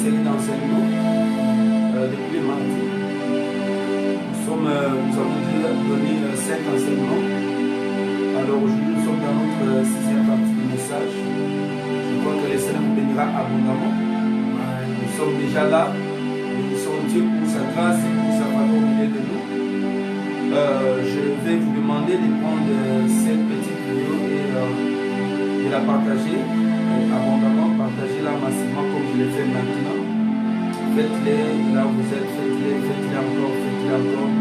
série d'enseignements depuis mardi. Nous avons déjà donné 5 enseignements. Alors aujourd'hui, nous sommes dans notre 6e partie du message. Je crois que le Seigneur nous bénira abondamment. Nous sommes déjà là. Bénissons Dieu pour sa grâce et pour sa faveur au milieu de nous. Je vais vous demander de prendre cette petite vidéo et de la partager abondamment, partagez-la massivement comme je l'ai fait maintenant. Faites-les là où vous êtes, faites-les encore, faites-les encore.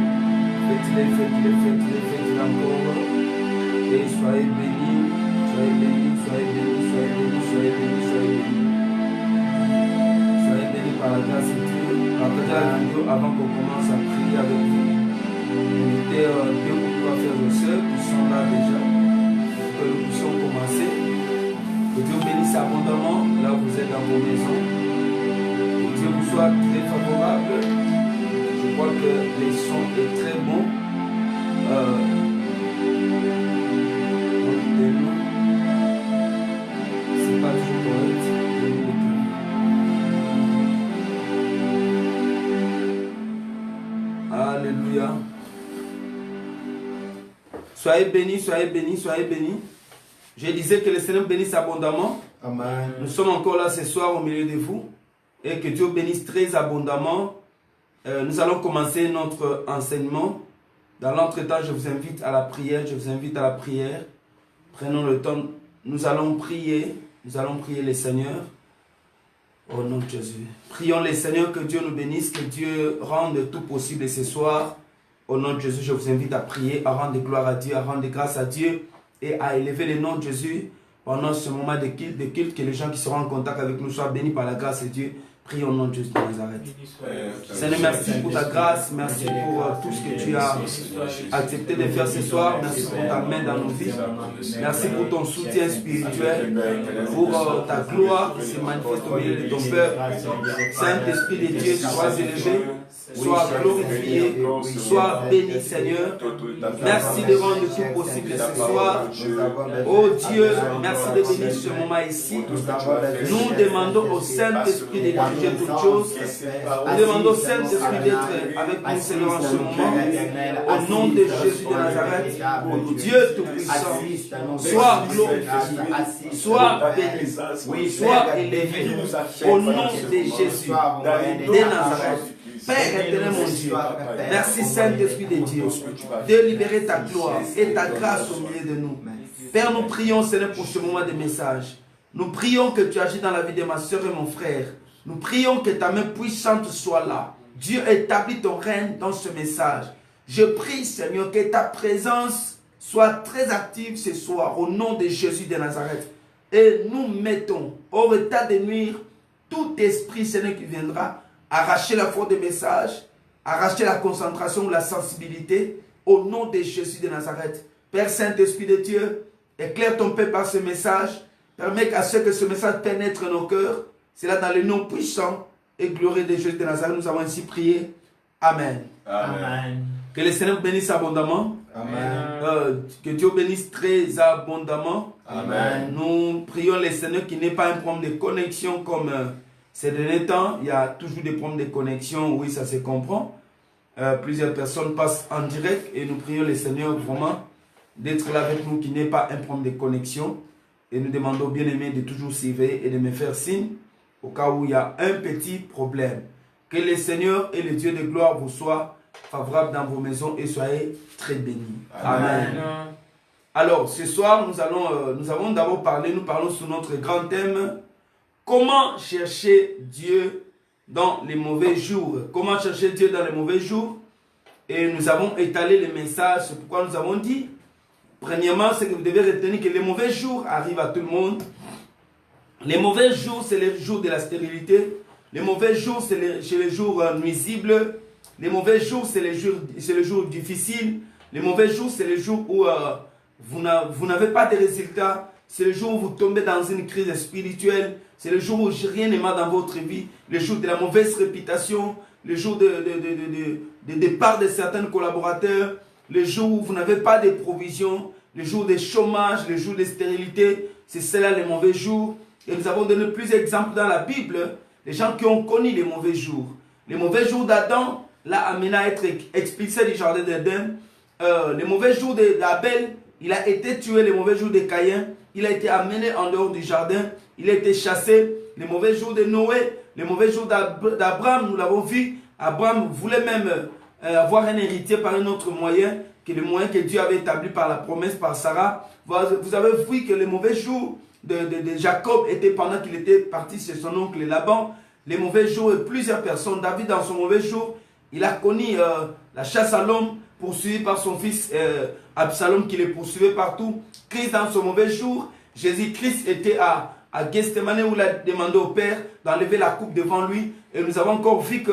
Et soyez bénis, soyez bénis, soyez bénis, soyez bénis, soyez bénis, soyez bénis. Soyez bénis par la grâce de Dieu. Partagez la vidéo avant qu'on commence à prier avec vous. Invitez deux ou trois frères et sœurs qui sont là déjà, pour que nous puissions commencer. Que Dieu bénisse abondamment là où vous êtes dans vos maisons. Que Dieu vous soit très favorable. Je crois que le son est très bon. C'est pas toujours correct. Alléluia. Soyez bénis, soyez bénis, soyez bénis. Je disais que le Seigneur bénisse abondamment. Amen. Nous sommes encore là ce soir au milieu de vous. Et que Dieu bénisse très abondamment. Nous allons commencer notre enseignement. Dans l'entretemps, je vous invite à la prière. Je vous invite à la prière. Prenons le temps. Nous allons prier. Nous allons prier le Seigneur. Au nom de Jésus. Prions le Seigneur que Dieu nous bénisse. Que Dieu rende tout possible ce soir. Au nom de Jésus, je vous invite à prier, à rendre gloire à Dieu, à rendre grâce à Dieu et à élever le nom de Jésus pendant ce moment de culte, que les gens qui seront en contact avec nous soient bénis par la grâce de Dieu. Prions au nom de Jésus de Nazareth. Seigneur, merci pour ta grâce, merci pour tout ce que tu as accepté de faire ce soir, merci pour ta main dans nos vies, merci pour ton soutien spirituel, pour ta gloire qui se manifeste au milieu de ton peuple. Saint-Esprit de Dieu, sois élevé, sois glorifié, sois béni Seigneur. Merci de rendre tout possible ce soir. Oh Dieu, merci de bénir ce moment ici. Nous demandons au Saint-Esprit de diriger toutes choses. Nous demandons au Saint-Esprit d'être avec nous Seigneur en ce moment. Au nom de Jésus de Nazareth, Dieu Tout-Puissant, sois glorifié, sois béni, sois élevé. Au nom de Jésus de Nazareth. Père éternel mon Dieu, merci Saint-Esprit de Dieu de libérer ta gloire et ta grâce au milieu de nous. Père, nous prions Seigneur pour ce moment de message. Nous prions que tu agis dans la vie de ma soeur et mon frère. Nous prions que ta main puissante soit là. Dieu établit ton règne dans ce message. Je prie Seigneur que ta présence soit très active ce soir au nom de Jésus de Nazareth. Et nous mettons hors état de nuire tout esprit Seigneur qui viendra arracher la foi des messages, arracher la concentration ou la sensibilité au nom de Jésus de Nazareth. Père Saint-Esprit de Dieu, éclaire ton peuple par ce message, permets à ce que ce message pénètre nos cœurs. C'est là dans le nom puissant et glorieux de Jésus de Nazareth, nous avons ainsi prié. Amen. Amen. Que le Seigneur bénisse abondamment. Amen. Que Dieu bénisse très abondamment. Amen. Nous prions le Seigneur qu'il n'ait pas un problème de connexion comme ces derniers temps. Il y a toujours des problèmes de connexion, oui, ça se comprend. Plusieurs personnes passent en direct et nous prions le Seigneur vraiment d'être là avec nous, qu'il n'ait pas un problème de connexion. Et nous demandons bien aimé de toujours surveiller et de me faire signe au cas où il y a un petit problème. Que le Seigneur et le Dieu de gloire vous soient favorables dans vos maisons et soyez très bénis. Amen. Alors, ce soir, nous avons d'abord parlé, nous parlons sur notre grand thème, comment chercher Dieu dans les mauvais jours. Comment chercher Dieu dans les mauvais jours. Et nous avons étalé les messages, c'est pourquoi nous avons dit, premièrement, c'est que vous devez retenir que les mauvais jours arrivent à tout le monde. Les mauvais jours, c'est les jours de la stérilité. Les mauvais jours, c'est les jours nuisibles. Les mauvais jours, c'est les jours difficiles. Les mauvais jours, c'est les jours où vous n'avez pas de résultats. C'est le jour où vous tombez dans une crise spirituelle. C'est le jour où rien ne marche dans votre vie. Le jour de la mauvaise réputation. Le jour de départ de certains collaborateurs. Le jour où vous n'avez pas de provisions. Le jour de chômage. Le jour de stérilité. C'est cela les mauvais jours. Et nous avons donné plusieurs exemples dans la Bible les gens qui ont connu les mauvais jours. Les mauvais jours d'Adam l'a amené à être expulsé du jardin d'Éden. Les mauvais jours d'Abel, il a été tué. Les mauvais jours de Caïn, il a été amené en dehors du jardin. Il a été chassé. Les mauvais jours de Noé, les mauvais jours d'Abraham, nous l'avons vu. Abraham voulait même avoir un héritier par un autre moyen, que le moyen que Dieu avait établi par la promesse, par Sarah. Vous avez vu que les mauvais jours de Jacob étaient pendant qu'il était parti chez son oncle Laban. Les mauvais jours de plusieurs personnes. David, dans son mauvais jour, il a connu la chasse à l'homme, poursuivi par son fils Absalom qui le poursuivait partout. Christ, dans son mauvais jour, Jésus-Christ était à Gethsemane où il a demandé au Père d'enlever la coupe devant lui. Et nous avons encore vu que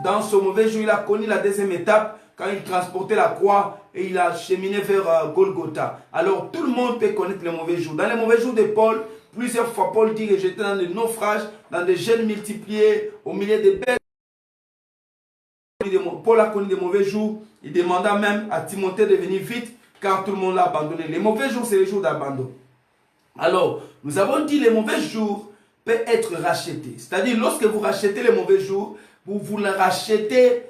dans son mauvais jour, il a connu la deuxième étape quand il transportait la croix et il a cheminé vers Golgotha. Alors tout le monde peut connaître les mauvais jours. Dans les mauvais jours de Paul, plusieurs fois Paul dit que j'étais dans des naufrages, dans des jeûnes multipliés, au milieu des bêtes. Paul a connu des mauvais jours. Il demanda même à Timothée de venir vite car tout le monde l'a abandonné. Les mauvais jours, c'est les jours d'abandon. Alors, nous avons dit les mauvais jours peuvent être rachetés. C'est-à-dire, lorsque vous rachetez les mauvais jours, vous les rachetez,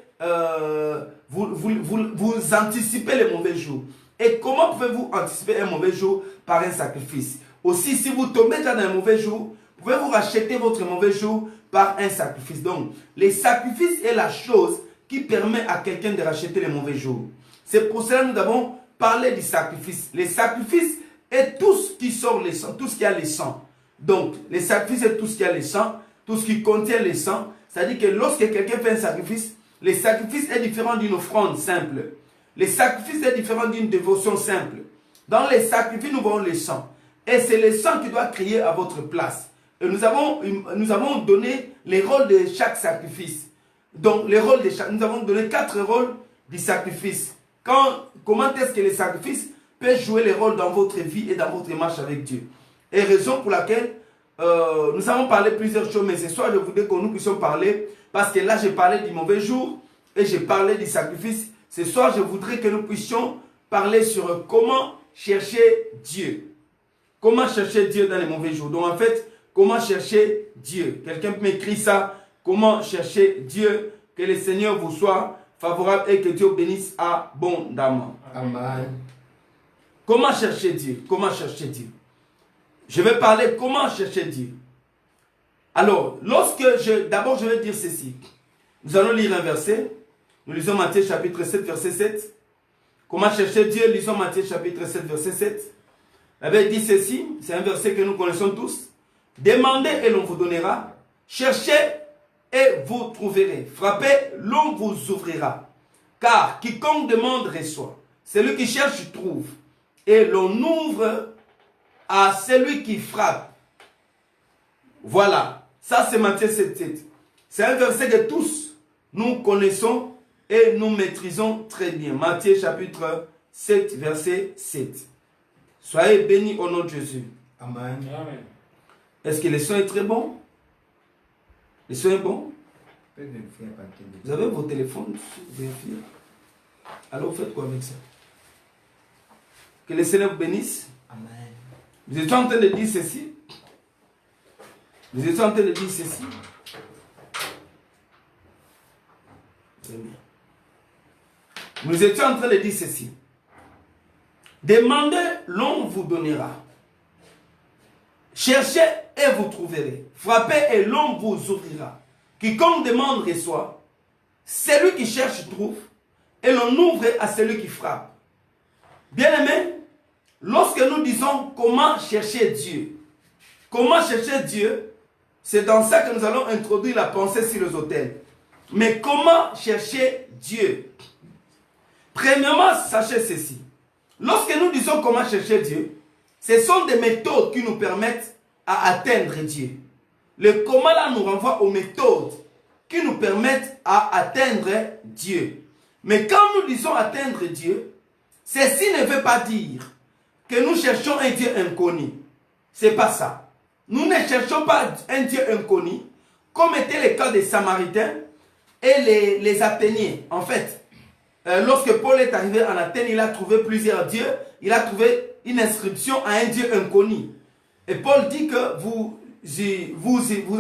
vous anticipez les mauvais jours. Et comment pouvez-vous anticiper un mauvais jour? Par un sacrifice. Aussi, si vous tombez déjà dans un mauvais jour, pouvez-vous racheter votre mauvais jour par un sacrifice. Donc, les sacrifices est la chose qui permet à quelqu'un de racheter les mauvais jours. C'est pour cela que nous avons parlé du sacrifice. Les sacrifices est tout ce qui sort les sangs, tout ce qui a les sangs. Donc, les sacrifices est tout ce qui a les sangs, tout ce qui contient les sangs. C'est-à-dire que lorsque quelqu'un fait un sacrifice, le sacrifice est différent d'une offrande simple. Le sacrifice est différent d'une dévotion simple. Dans les sacrifices, nous voyons le sang. Et c'est le sang qui doit crier à votre place. Et nous avons donné les rôles de chaque sacrifice. Donc, nous avons donné 4 rôles du sacrifice. Comment est-ce que les sacrifices peuvent jouer les rôles dans votre vie et dans votre marche avec Dieu? Et raison pour laquelle nous avons parlé plusieurs choses, mais ce soir, je voudrais que nous puissions parler, parce que là, j'ai parlé du mauvais jour et j'ai parlé du sacrifice. Ce soir, je voudrais que nous puissions parler sur comment chercher Dieu. Comment chercher Dieu dans les mauvais jours. Donc, en fait, comment chercher Dieu? Quelqu'un peut m'écrire ça. Comment chercher Dieu? Que le Seigneur vous soit favorable et que Dieu bénisse abondamment. Amen. Comment chercher Dieu? Comment chercher Dieu? Je vais parler comment chercher Dieu. Alors, d'abord je vais dire ceci. Nous allons lire un verset. Nous lisons Matthieu chapitre 7, verset 7. Comment chercher Dieu? Lisons Matthieu chapitre 7, verset 7. La Bible dit ceci, c'est un verset que nous connaissons tous. Demandez et l'on vous donnera. Cherchez et vous trouverez. Frappez, l'on vous ouvrira. Car quiconque demande reçoit. Celui qui cherche trouve. Et l'on ouvre à celui qui frappe. Voilà. Ça c'est Matthieu 7, 7. C'est un verset que tous nous connaissons et nous maîtrisons très bien. Matthieu chapitre 7, verset 7. Soyez bénis au nom de Jésus. Amen. Est-ce que le son est très bon? Le son est bon? Vous avez vos téléphones? Vérifiez. Alors faites quoi avec ça? Que le Seigneur vous bénisse. Amen. Vous êtes en train de dire ceci. Vous êtes en train de dire ceci. Très bien. Nous étions en train de dire ceci. Demandez, l'on vous donnera. Cherchez et vous trouverez. Frappez et l'on vous ouvrira. Quiconque demande reçoit. Celui qui cherche trouve. Et l'on ouvre à celui qui frappe. Bien-aimés, lorsque nous disons comment chercher Dieu, c'est dans ça que nous allons introduire la pensée sur les autels. Mais comment chercher Dieu? Premièrement, sachez ceci. Lorsque nous disons comment chercher Dieu, ce sont des méthodes qui nous permettent à atteindre Dieu. Le comment là nous renvoie aux méthodes qui nous permettent à atteindre Dieu. Mais quand nous disons atteindre Dieu, ceci ne veut pas dire que nous cherchons un Dieu inconnu. Ce n'est pas ça. Nous ne cherchons pas un Dieu inconnu, comme était le cas des Samaritains et les Athéniens. En fait, lorsque Paul est arrivé en Athènes, il a trouvé plusieurs dieux. Il a trouvé une inscription à un Dieu inconnu. Et Paul dit que vous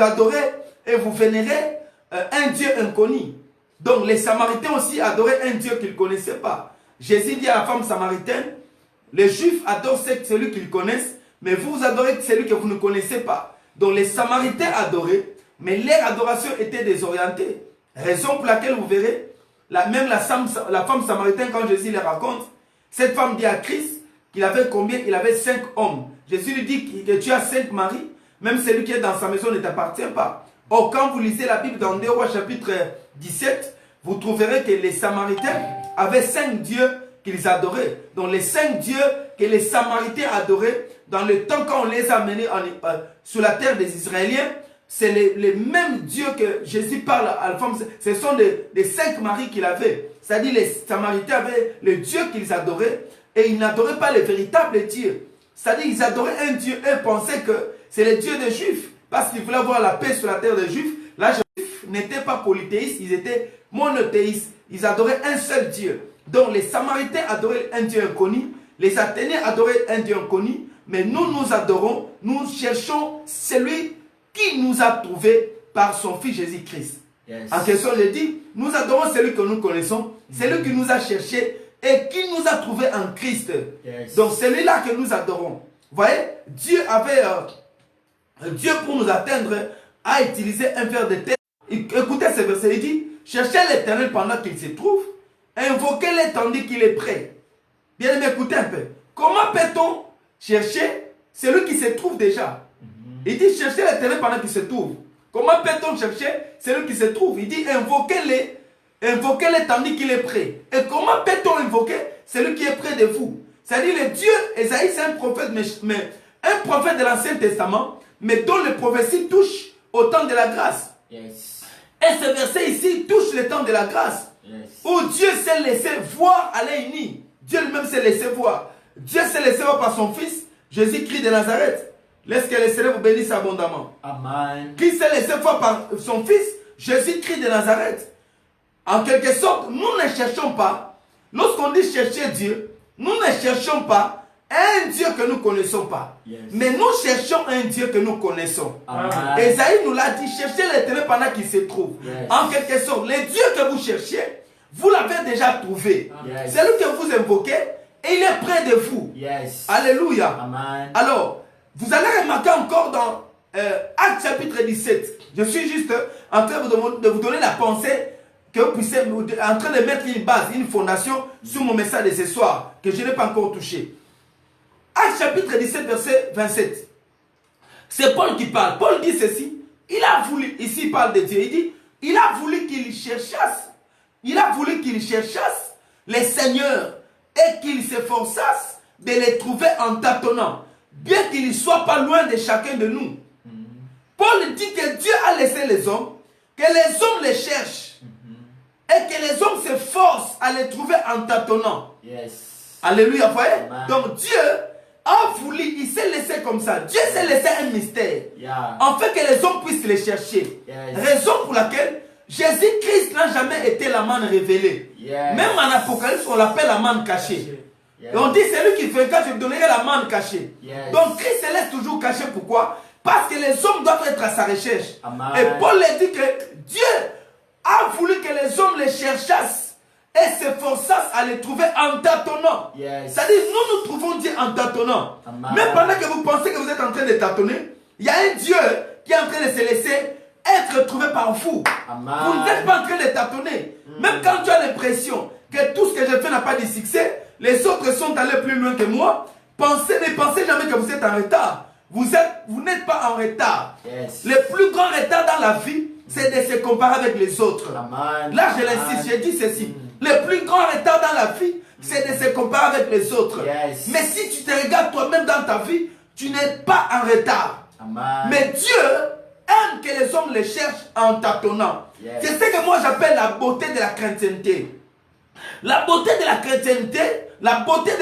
adorez et vous vénérez un Dieu inconnu. Donc les Samaritains aussi adoraient un Dieu qu'ils ne connaissaient pas. Jésus dit à la femme samaritaine, les Juifs adorent celui qu'ils connaissent, mais vous adorez celui que vous ne connaissez pas. Donc les Samaritains adoraient, mais leur adoration était désorientée. Raison pour laquelle vous verrez, même la femme samaritaine, quand Jésus les raconte, cette femme dit à Christ qu'il avait combien? Il avait 5 hommes. Jésus lui dit que tu as 5 maris, même celui qui est dans sa maison ne t'appartient pas. Or, quand vous lisez la Bible dans 2 Rois chapitre 17, vous trouverez que les Samaritains avaient 5 dieux qu'ils adoraient. Donc les 5 dieux que les Samaritains adoraient, dans le temps quand on les a menés sur la terre des Israéliens, c'est les mêmes dieux que Jésus parle à la femme. Ce sont les 5 maris qu'il avait. C'est-à-dire les Samaritains avaient le Dieu qu'ils adoraient et ils n'adoraient pas le véritable Dieu. C'est-à-dire qu'ils adoraient un Dieu et pensaient que c'est le Dieu des Juifs parce qu'ils voulaient avoir la paix sur la terre des Juifs. Là, les Juifs n'étaient pas polythéistes, ils étaient monothéistes. Ils adoraient un seul Dieu. Donc les Samaritains adoraient un Dieu inconnu, les Athéniens adoraient un Dieu inconnu, mais nous adorons, nous cherchons celui qui nous a trouvés par son Fils Jésus-Christ. Yes. En question, je dis, nous adorons celui que nous connaissons, celui qui nous a cherchés et qui nous a trouvés en Christ. Yes. Donc, celui-là que nous adorons. Vous voyez, Dieu avait, Dieu pour nous atteindre, a utilisé un ver de terre. Écoutez ce verset, il dit, cherchez l'Éternel pendant qu'il se trouve, invoquez-le tandis qu'il est prêt. Bien aimé, écoutez un peu. Comment peut-on chercher celui qui se trouve déjà? Il dit, cherchez l'Éternel pendant qu'il se trouve. Comment peut-on chercher celui qui se trouve? Il dit, invoquez-le tandis qu'il est prêt. Et comment peut-on invoquer celui qui est près de vous? C'est-à-dire, le Dieu, Esaïe, c'est un prophète, mais un prophète de l'Ancien Testament, mais dont les prophéties touchent au temps de la grâce. Yes. Et ce verset ici touche le temps de la grâce. Yes. Où Dieu s'est laissé voir à l'œil nu. Dieu lui-même s'est laissé voir. Dieu s'est laissé voir par son Fils, Jésus-Christ de Nazareth. Laisse que les célèbres vous bénissent abondamment. Amen. Qui s'est laissé voir par son Fils, Jésus-Christ de Nazareth. En quelque sorte, nous ne cherchons pas, lorsqu'on dit chercher Dieu, nous ne cherchons pas un Dieu que nous ne connaissons pas. Yes. Mais nous cherchons un Dieu que nous connaissons. Esaïe nous l'a dit, cherchez l'Éternel pendant qu'il se trouve. Yes. En quelque sorte, le Dieu que vous cherchez, vous l'avez déjà trouvé. Yes. C'est lui que vous invoquez et il est près de vous. Yes. Alléluia. Amen. Alors, vous allez remarquer encore dans Actes chapitre 17. Je suis juste en train de vous donner la pensée que vous puissiez, en train de mettre une base, une fondation sur mon message de ce soir, que je n'ai pas encore touché. Actes chapitre 17, verset 27. C'est Paul qui parle. Paul dit ceci. Il a voulu, ici il parle de Dieu, il dit, il a voulu qu'il cherchasse. Il a voulu qu'il cherchasse les seigneurs et qu'il s'efforçasse de les trouver en tâtonnant, bien qu'il ne soit pas loin de chacun de nous. Paul dit que Dieu a laissé les hommes, que les hommes les cherchent, et que les hommes s'efforcent à les trouver en tâtonnant. Yes. Alléluia, vous voyez? Donc Dieu a voulu, il s'est laissé comme ça. Dieu s'est laissé un mystère. Yeah. En fait que les hommes puissent les chercher. Yes. Raison pour laquelle Jésus-Christ n'a jamais été la manne révélée. Yes. Même en Apocalypse, on l'appelle la manne cachée. Yes. Et on dit, c'est lui qui vaincra, je donnerai la manne cachée. Yes. Donc Christ se laisse toujours caché. Pourquoi? Parce que les hommes doivent être à sa recherche. Amen. Et Paul dit que Dieu a voulu que les hommes les cherchassent et s'efforçassent à les trouver en tâtonnant. Yes. C'est-à-dire, nous trouvons Dieu en tâtonnant. Amen. Même pendant que vous pensez que vous êtes en train de tâtonner, il y a un Dieu qui est en train de se laisser être trouvé par vous. Amen. Vous n'êtes pas en train de tâtonner. Même quand tu as l'impression que tout ce que je fais n'a pas de succès, les autres sont allés plus loin que moi, ne pensez jamais que vous êtes en retard. Vous n'êtes pas en retard. Yes. Le plus grand retard dans la vie, c'est de se comparer avec les autres. Amen. Là, je l'insiste, je dis ceci. Le plus grand retard dans la vie, c'est de se comparer avec les autres. Yes. Mais si tu te regardes toi-même dans ta vie, tu n'es pas en retard. Amen. Mais Dieu aime que les hommes les cherchent en tâtonnant. Yes. C'est ce que moi j'appelle la beauté de la chrétienté. La beauté de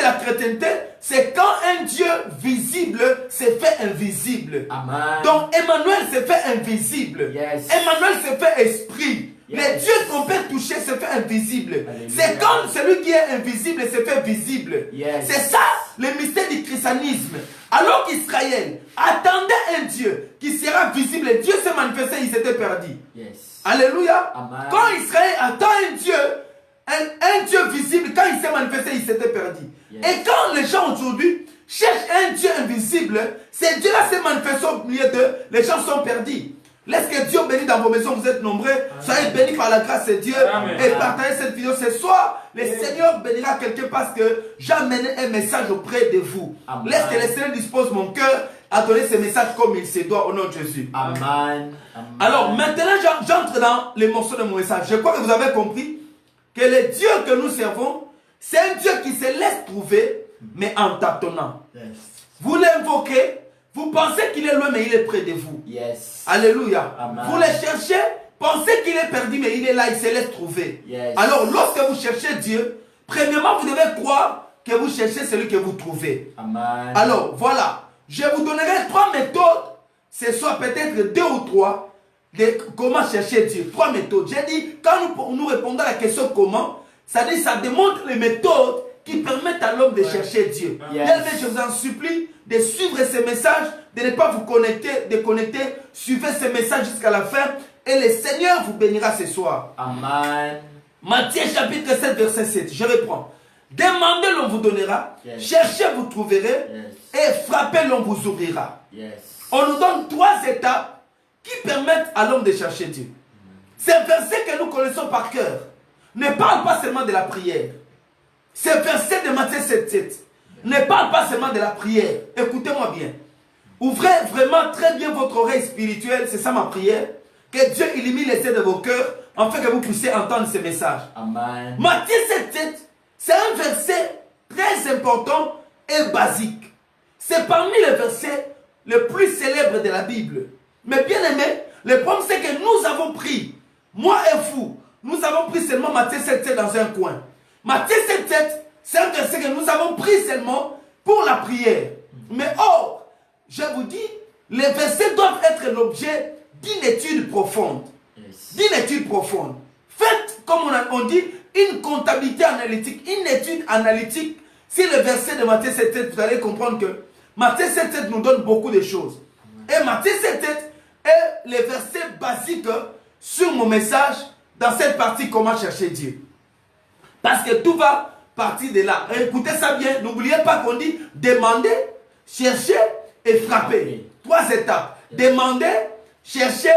la chrétienté, c'est quand un Dieu visible s'est fait invisible. Amen. Donc Emmanuel s'est fait invisible. Yes. Emmanuel s'est fait esprit. Yes. Les dieux qu'on peut toucher s'est fait invisible. C'est quand celui qui est invisible s'est fait visible. Yes. C'est ça le mystère du christianisme. Alors qu'Israël attendait un Dieu qui sera visible, Dieu s'est manifesté, ils étaient perdus. Yes. Alléluia. Amen. Quand Israël attend un Dieu, un Dieu visible, quand il s'est manifesté, il s'était perdu. Yes. Et quand les gens aujourd'hui cherchent un Dieu invisible, ce Dieu-là s'est manifesté au milieu d'eux, les gens sont perdus. Laisse que Dieu bénisse dans vos maisons, vous êtes nombreux. Soyez bénis par la grâce de Dieu. Amen. Et partagez cette vidéo ce soir. Le Seigneur bénira quelqu'un parce que j'amène un message auprès de vous. Amen. Laisse que le Seigneur dispose mon cœur à donner ce message comme il se doit au nom de Jésus. Amen. Amen. Alors maintenant, j'entre dans les morceaux de mon message. Je crois que vous avez compris que le Dieu que nous servons, c'est un Dieu qui se laisse trouver, mais en tâtonnant. Yes. Vous l'invoquez, vous pensez qu'il est loin, mais il est près de vous. Yes. Alléluia. Amen. Vous le cherchez, pensez qu'il est perdu, mais il est là, il se laisse trouver. Yes. Alors, lorsque vous cherchez Dieu, premièrement, vous devez croire que vous cherchez celui que vous trouvez. Amen. Alors, voilà. Je vous donnerai 3 méthodes, ce soit peut-être 2 ou 3, de comment chercher Dieu. 3 méthodes. J'ai dit, quand nous répondons à la question comment, ça dit, ça démontre les méthodes qui permettent à l'homme de chercher Dieu. Yes. Bien-aimés, je vous en supplie de suivre ces messages, de ne pas vous déconnecter. Suivez ces messages jusqu'à la fin et le Seigneur vous bénira ce soir. Amen. Matthieu chapitre 7, verset 7. Je reprends. Demandez, l'on vous donnera. Yes. Cherchez, vous trouverez. Yes. Et frappez, l'on vous ouvrira. Yes. On nous donne 3 étapes qui permettent à l'homme de chercher Dieu. Ces versets que nous connaissons par cœur ne parlent pas seulement de la prière. Ces versets de Matthieu 7, 7 ne parlent pas seulement de la prière. Écoutez-moi bien. Ouvrez vraiment très bien votre oreille spirituelle, c'est ça ma prière. Que Dieu illumine les yeux de vos cœurs afin que vous puissiez entendre ces messages. Amen. Matthieu 7, 7, c'est un verset très important et basique. C'est parmi les versets les plus célèbres de la Bible. Mais bien aimé, le problème c'est que nous avons pris, moi et vous, nous avons pris seulement Matthieu 7, 7 dans un coin. Matthieu 7, 7, c'est un verset que nous avons pris seulement pour la prière. Mais or, je vous dis, les versets doivent être l'objet d'une étude profonde. Yes. D'une étude profonde. Faites, comme on dit, une comptabilité analytique, une étude analytique. Si le verset de Matthieu 7, 7, vous allez comprendre que Matthieu 7, 7 nous donne beaucoup de choses. Et Matthieu 7, 7 est le verset basique sur mon message dans cette partie comment chercher Dieu. Parce que tout va partir de là. Et écoutez ça bien, n'oubliez pas qu'on dit demander, chercher et frapper. 3 étapes. Demander, chercher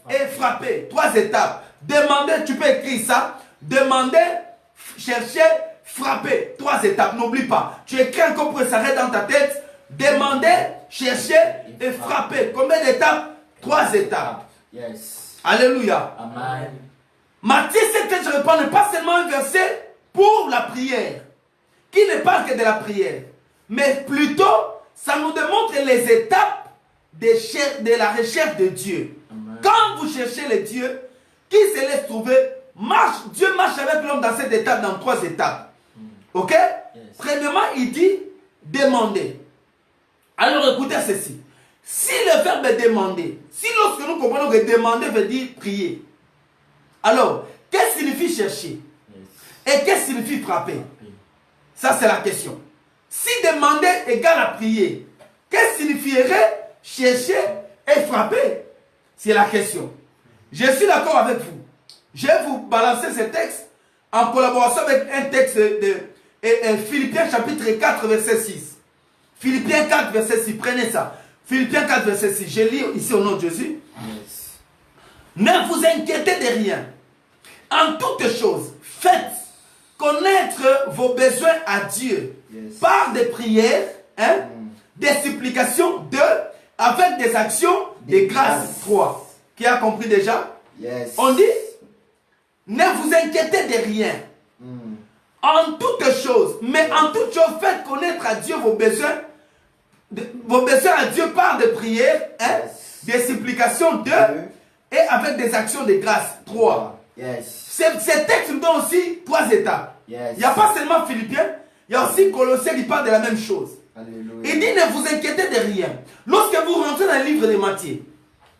et frapper. 3 étapes. Demander, tu peux écrire ça. Demander, chercher, frapper. 3 étapes, n'oublie pas. Tu écris encore pour que ça reste dans ta tête. Demander, chercher et frapper. Combien d'étapes? 3 étapes. Yes. Alléluia. Amen. Matthieu 7, je reprends, n'est pas seulement un verset pour la prière, qui ne parle que de la prière, mais plutôt, ça nous démontre les étapes de la recherche de Dieu. Amen. Quand vous cherchez le Dieu, qui se laisse trouver, Dieu marche avec l'homme dans cette étape, dans 3 étapes. Ok? Yes. Premièrement, il dit demander. Alors écoutez ceci. Si le verbe est demander, si lorsque nous comprenons que demander veut dire prier, alors, qu'est-ce que signifie chercher? Yes. Et qu'est-ce que signifie frapper? Ça, c'est la question. Si demander égale à prier, qu'est-ce que signifierait chercher et frapper? C'est la question. Je suis d'accord avec vous. Je vais vous balancer ce texte en collaboration avec un texte de Philippiens chapitre 4, verset 6. Philippiens 4, verset 6. Prenez ça. Philippiens 4, verset 6. Je lis ici au nom de Jésus. Yes. Ne vous inquiétez de rien. En toutes choses, faites connaître vos besoins à Dieu. Yes. Par des prières, des supplications, avec des actions de grâce. 3. Qui a compris déjà? Yes. On dit, ne vous inquiétez de rien. En toutes choses, mais en toutes choses, faites connaître à Dieu vos besoins à Dieu par des prières, des supplications, et avec des actions de grâce. 3. Yes. Ces textes nous donnent aussi 3 étapes. Yes. Il n'y a pas seulement Philippiens, il y a aussi Colossiens qui parle de la même chose. Alléluia. Il dit ne vous inquiétez de rien. Lorsque vous rentrez dans le livre de Matthieu,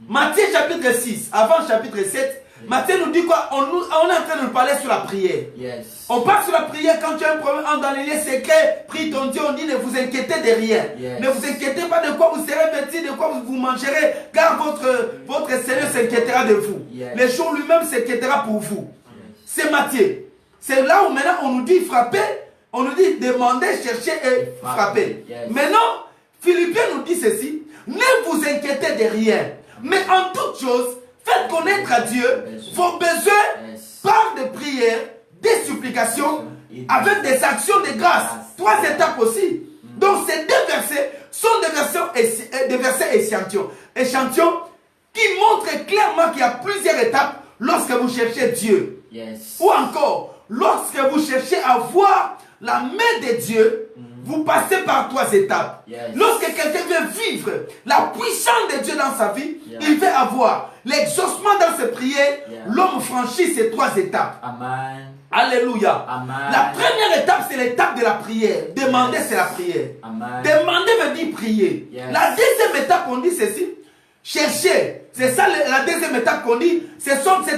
Matthieu chapitre 6, avant chapitre 7, Matthieu nous dit quoi? On est en train de nous parler sur la prière. Yes. On parle sur la prière quand tu as un problème dans les lieux secrets. Prie ton Dieu, on dit ne vous inquiétez de rien. Yes. Ne vous inquiétez pas de quoi vous serez vêtis, de quoi vous mangerez, car votre Seigneur s'inquiétera de vous. Yes. Le jour lui-même s'inquiétera pour vous. C'est Matthieu. C'est là où maintenant on nous dit frapper, on nous dit demander, chercher et frapper. Yes. Maintenant, Philippiens nous dit ceci, ne vous inquiétez de rien, mais en toute chose, faites connaître à Dieu vos besoins par des prières, des supplications, avec des actions de grâce. 3 étapes aussi. Donc ces 2 versets sont des versets échantillons qui montrent clairement qu'il y a plusieurs étapes lorsque vous cherchez Dieu. Yes. Ou encore, lorsque vous cherchez à voir la main de Dieu, vous passez par 3 étapes. Yes. Lorsque quelqu'un veut vivre la puissance de Dieu dans sa vie, il veut avoir l'exaucement dans ses prières, l'homme franchit ces 3 étapes. Amen. Alléluia. Amen. La première étape, c'est l'étape de la prière. Demander, c'est la prière. Amen. Demander veut dire prier. Yes. La deuxième étape, on dit ceci. Chercher. C'est ça la deuxième étape qu'on dit. C'est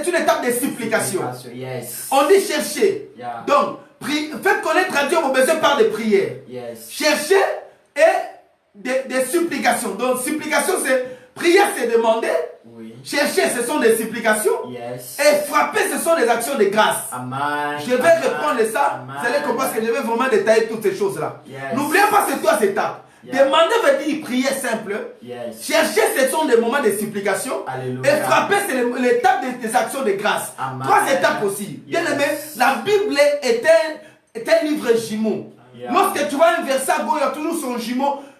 une étape de supplication. Yes. On dit chercher. Yeah. Donc, faites connaître à Dieu vos besoins par des prières. Yes. Chercher et des supplications. Donc, supplication, c'est prière, c'est demander. Oui. Chercher, ce sont des supplications. Yes. Et frapper, ce sont des actions de grâce. Amen. Je vais reprendre ça. Vous allez comprendre que je vais vraiment détailler toutes ces choses-là. Yes. N'oubliez pas ces 3 étapes. Yeah. Demander veut dire prière simple. Yes. Chercher, ce sont des moments de supplication. Alléluia. Et frapper, c'est l'étape des actions de grâce. Amen. 3 étapes aussi. Yes. Bien aimé, la Bible est un livre jumeau. Yeah. Lorsque tu vois un verset à gauche, il y a toujours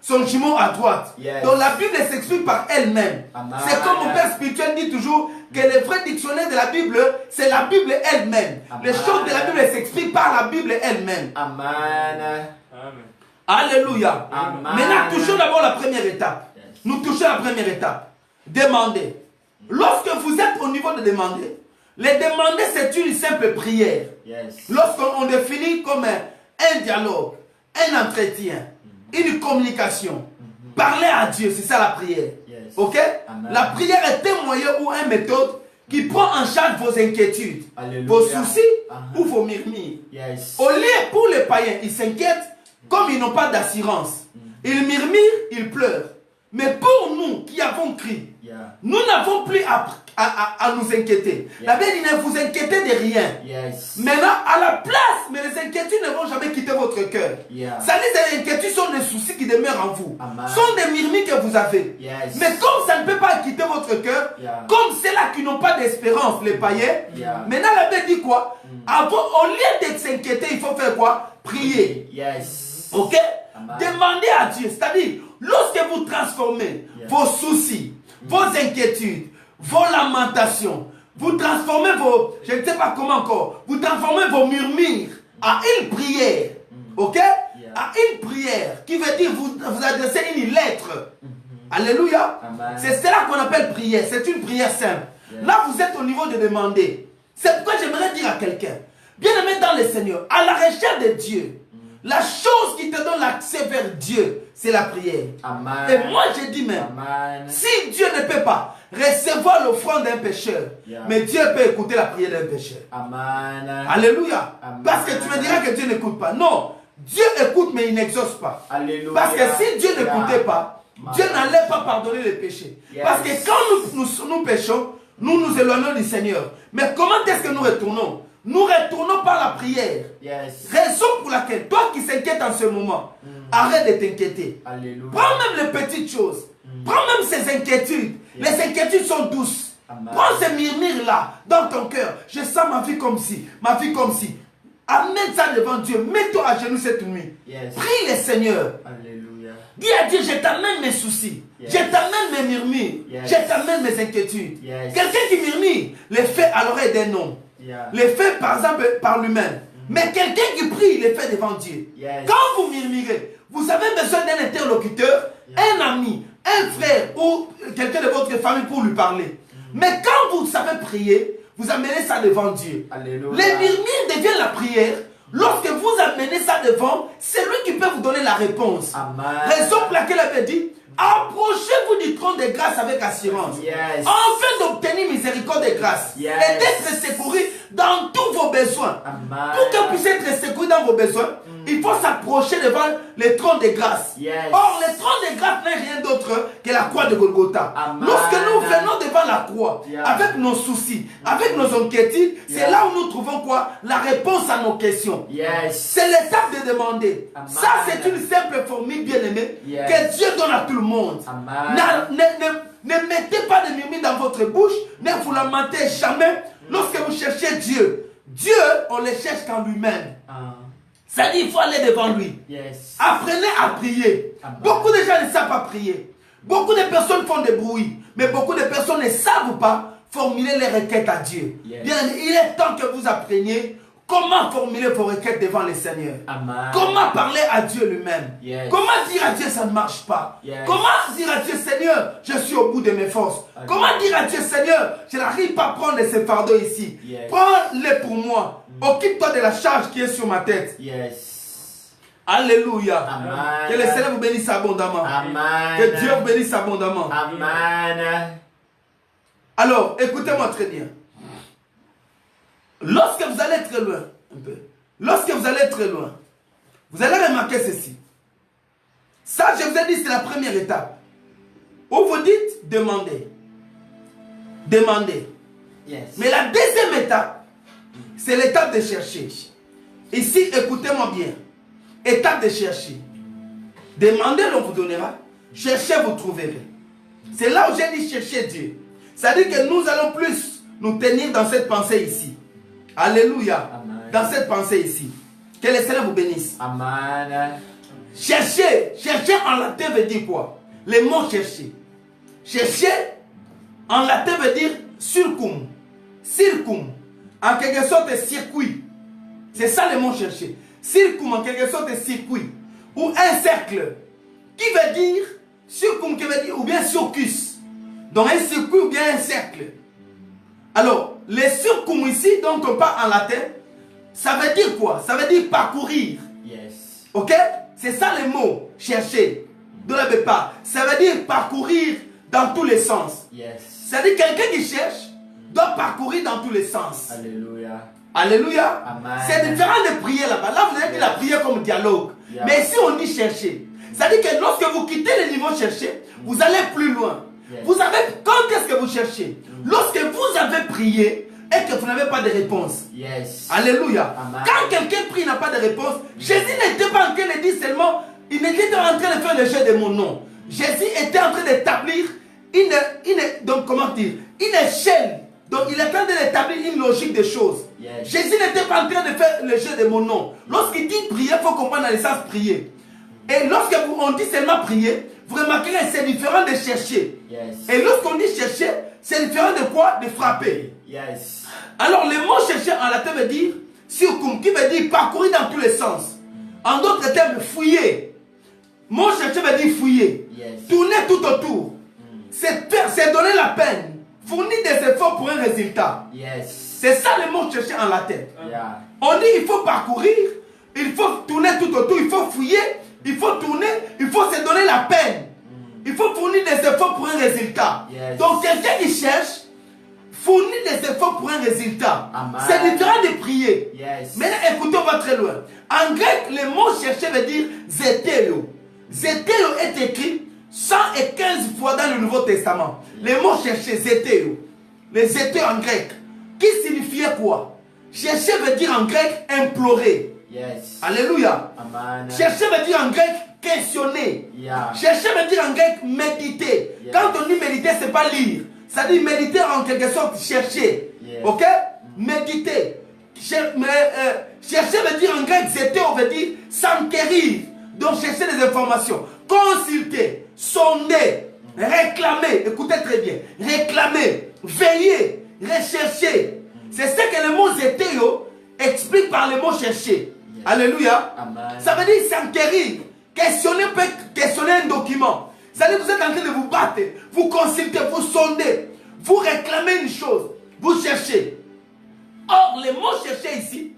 son jumeau à droite. Yes. Donc la Bible s'explique par elle-même. Amen. C'est comme mon père spirituel dit toujours que le vrai dictionnaire de la Bible, c'est la Bible elle-même. Amen. Les choses de la Bible s'expliquent par la Bible elle-même. Amen. Alléluia. Amen. Maintenant, touchons d'abord la première étape. Yes. Nous touchons la première étape. Demander. Lorsque vous êtes au niveau de demander, les demander, c'est une simple prière. Yes. Lorsqu'on définit comme un dialogue, un entretien, une communication, parler à Dieu, c'est ça la prière. Yes. Ok? Amen. La prière est un moyen ou une méthode qui prend en charge vos inquiétudes, Alléluia. vos soucis Amen. ou vos murmures. Yes. Au lieu, pour les païens, ils s'inquiètent comme ils n'ont pas d'assurance. Ils murmurent, ils pleurent. Mais pour nous qui avons crié, Yeah. nous n'avons plus à nous inquiéter. Yeah. La Bible dit ne vous inquiétez de rien. Yes. Maintenant, à la place, mais les inquiétudes ne vont jamais quitter votre cœur. Yeah. Ça dit que les inquiétudes sont des soucis qui demeurent en vous. Amen. Sont des murmures que vous avez. Yes. Mais comme ça ne peut pas quitter votre cœur, Yeah. comme c'est là qui n'ont pas d'espérance, les païens, Yeah. maintenant la Bible dit quoi? Au lieu de s'inquiéter, il faut faire quoi? Prier. Yes. Ok? Amen. Demandez à Dieu. C'est-à-dire, lorsque vous transformez vos soucis, vos inquiétudes, vos lamentations, vous transformez vos, je ne sais pas comment encore, vous transformez vos murmures à une prière. Ok? À une prière qui veut dire vous adressez une lettre. Alléluia. Amen. C'est cela qu'on appelle prière. C'est une prière simple. Là, vous êtes au niveau de demander. C'est pourquoi j'aimerais dire à quelqu'un, bien aimé dans le Seigneur, à la recherche de Dieu, la chose qui te donne l'accès vers Dieu, c'est la prière. Amen. Et moi, je dis même, Amen. si Dieu ne peut pas recevoir l'offrande d'un pécheur, mais Dieu peut écouter la prière d'un pécheur. Amen. Alléluia. Amen. Parce que tu me diras que Dieu n'écoute pas. Non, Dieu écoute, mais il n'exauce pas. Alléluia. Parce que si Dieu n'écoutait pas, Dieu n'allait pas pardonner les péchés. Yes. Parce que quand nous péchons, nous nous éloignons du Seigneur. Mais comment est-ce que nous retournons? Nous retournons par la prière. Yes. Raison pour laquelle, toi qui s'inquiètes en ce moment, arrête de t'inquiéter. Alléluia. Prends même les petites choses. Prends même ces inquiétudes. Yes. Les inquiétudes sont douces. Amen. Prends ces murmures-là dans ton cœur. Je sens ma vie comme ci, ma vie comme ci. Amène ça devant Dieu. Mets-toi à genoux cette nuit. Yes. Prie le Seigneur. Alléluia. Dis à Dieu, je t'amène mes soucis. Yes. Je t'amène mes murmures. Yes. Je t'amène mes inquiétudes. Yes. Quelqu'un qui murmure, les fait à l'oreille d'un homme. Yeah. Les fait par exemple par lui-même. Mais quelqu'un qui prie, les fait devant Dieu. Yes. Quand vous murmurez, vous avez besoin d'un interlocuteur, un ami, un frère ou quelqu'un de votre famille pour lui parler. Mais quand vous savez prier, vous amenez ça devant Dieu. Alléluia. Les murmures deviennent la prière. Lorsque vous amenez ça devant, c'est lui qui peut vous donner la réponse. Amen. Raison pour laquelle elle avait dit, Approchez-vous du trône de grâce avec assurance. Yes. Afin d'obtenir miséricorde et grâce. Yes. Et d'être secouru dans tous vos besoins. Amen. Pour que vous puissiez être secouru dans vos besoins, il faut s'approcher devant le trône de grâce. Yes. Or, le trône de grâce n'est rien d'autre que la croix de Golgotha. Amen. Lorsque nous venons devant la croix, Yeah. avec nos soucis, avec nos inquiétudes, Yeah. c'est là où nous trouvons quoi? La réponse à nos questions. Yes. C'est l'étape de demander. Amen. Ça, c'est une simple formule bien-aimée Yes. que Dieu donne à tout le monde. Amen. Ne mettez pas de murmure dans votre bouche, ne vous lamentez jamais. Lorsque vous cherchez Dieu, Dieu, on le cherche qu'en lui-même. C'est-à-dire qu'il faut aller devant lui. Yes. Apprenez à prier. Amen. Beaucoup de gens ne savent pas prier. Beaucoup de personnes font des bruits, mais beaucoup de personnes ne savent pas formuler les requêtes à Dieu. Yes. Bien, il est temps que vous appreniez comment formuler vos requêtes devant le Seigneur. Amen. Comment parler à Dieu lui-même. Yes. Comment dire à Dieu ça ne marche pas. Yes. Comment dire à Dieu Seigneur, je suis au bout de mes forces. Amen. Comment dire à Dieu Seigneur, je n'arrive pas à prendre ce fardeau ici. Yes. Prends-le pour moi. Occupe-toi de la charge qui est sur ma tête. Yes. Alléluia. Amen. Que le Seigneur vous bénisse abondamment. Amen. Que Dieu vous bénisse abondamment. Amen. Alors, écoutez-moi très bien. Lorsque vous allez très loin, un peu, lorsque vous allez très loin, vous allez remarquer ceci. Ça, je vous ai dit, c'est la première étape. Où vous dites, demandez. Demandez. Yes. Mais la deuxième étape, c'est l'étape de chercher. Ici, écoutez-moi bien. Étape de chercher. Demandez, on vous donnera. Cherchez, vous trouverez. C'est là où j'ai dit chercher Dieu. C'est-à-dire que nous allons plus nous tenir dans cette pensée ici. Alléluia. Amen. Dans cette pensée ici. Que le Seigneur vous bénisse. Amen. Chercher. Chercher en latin veut dire quoi? Le mot chercher. Chercher en latin veut dire circum. Circum. En quelque sorte, circuit. C'est ça le mot chercher. Circum, en quelque sorte, circuit. Ou un cercle. Qui veut dire circum, qui veut dire, ou bien circus. Donc un circuit ou bien un cercle. Alors, le circum ici, dont on parle en latin, ça veut dire quoi? Ça veut dire parcourir. Yes. Ok? C'est ça le mot, chercher. De la pas. Ça veut dire parcourir dans tous les sens. Yes. C'est-à-dire quelqu'un qui cherche doit parcourir dans tous les sens. Alléluia. Alléluia. Amen. C'est différent de prier là-bas. Là, vous avez dit la prière comme dialogue. Yeah. Mais ici, on dit chercher. C'est-à-dire que lorsque vous quittez le niveau chercher, vous allez plus loin. Yes. Vous savez, quand est-ce que vous cherchez? Lorsque vous avez prié et que vous n'avez pas de réponse. Yes. Alléluia. Amen. Quand quelqu'un prie n'a pas de réponse, Jésus n'était pas en train de dire seulement, il n'était pas en train de faire le jeu de mon nom. Jésus était en train d'établir donc comment dire, une échelle. Donc il est en train d'établir une logique des choses. Yes. Jésus n'était pas en train de faire le jeu de mon nom. Lorsqu'il dit prier, il faut comprendre dans le sens prier. Et lorsque on dit seulement prier, vous remarquerez que c'est différent de chercher. Yes. Et lorsqu'on dit chercher, c'est différent de quoi? De frapper. Yes. Alors le mot chercher en latin veut dire circum, qui veut dire parcourir dans tous les sens. En d'autres termes, fouiller. Mot chercher veut dire fouiller. Yes. Tourner tout autour. C'est donner la peine. Fournir des efforts pour un résultat. Yes. C'est ça le mot chercher en latin. Yeah. On dit il faut parcourir, il faut tourner tout autour, il faut fouiller, il faut tourner, il faut se donner la peine. Il faut fournir des efforts pour un résultat. Yes. Donc quelqu'un qui cherche, fournit des efforts pour un résultat. Amen. C'est différent de prier. Yes. Maintenant écoutez, on va très loin. En grec, le mot chercher veut dire zeteo. Zeteo est écrit 115 fois dans le Nouveau Testament. Le mot chercher, zeteo. Le zeteo en grec, qui signifiait quoi? Chercher veut dire en grec implorer. Yes. Alléluia. Amen. Chercher veut dire en grec questionner. Yeah. Chercher veut dire en grec méditer. Yeah. Quand on dit méditer, c'est pas lire. Ça dit méditer en quelque sorte chercher. Yeah. Ok? Méditer. Chercher veut dire en grec, zeteo veut dire s'enquérir. Donc chercher des informations. Consulter, sonder, réclamer. Écoutez très bien. Réclamer, veiller, rechercher. C'est ce que le mot zeteo explique par le mot chercher. Yeah. Alléluia. Amen. Ça veut dire s'enquérir. Questionner peut questionner un document. Ça veut dire que vous êtes en train de vous battre, vous consultez, vous sondez, vous réclamez une chose, vous cherchez. Or, le mot chercher ici,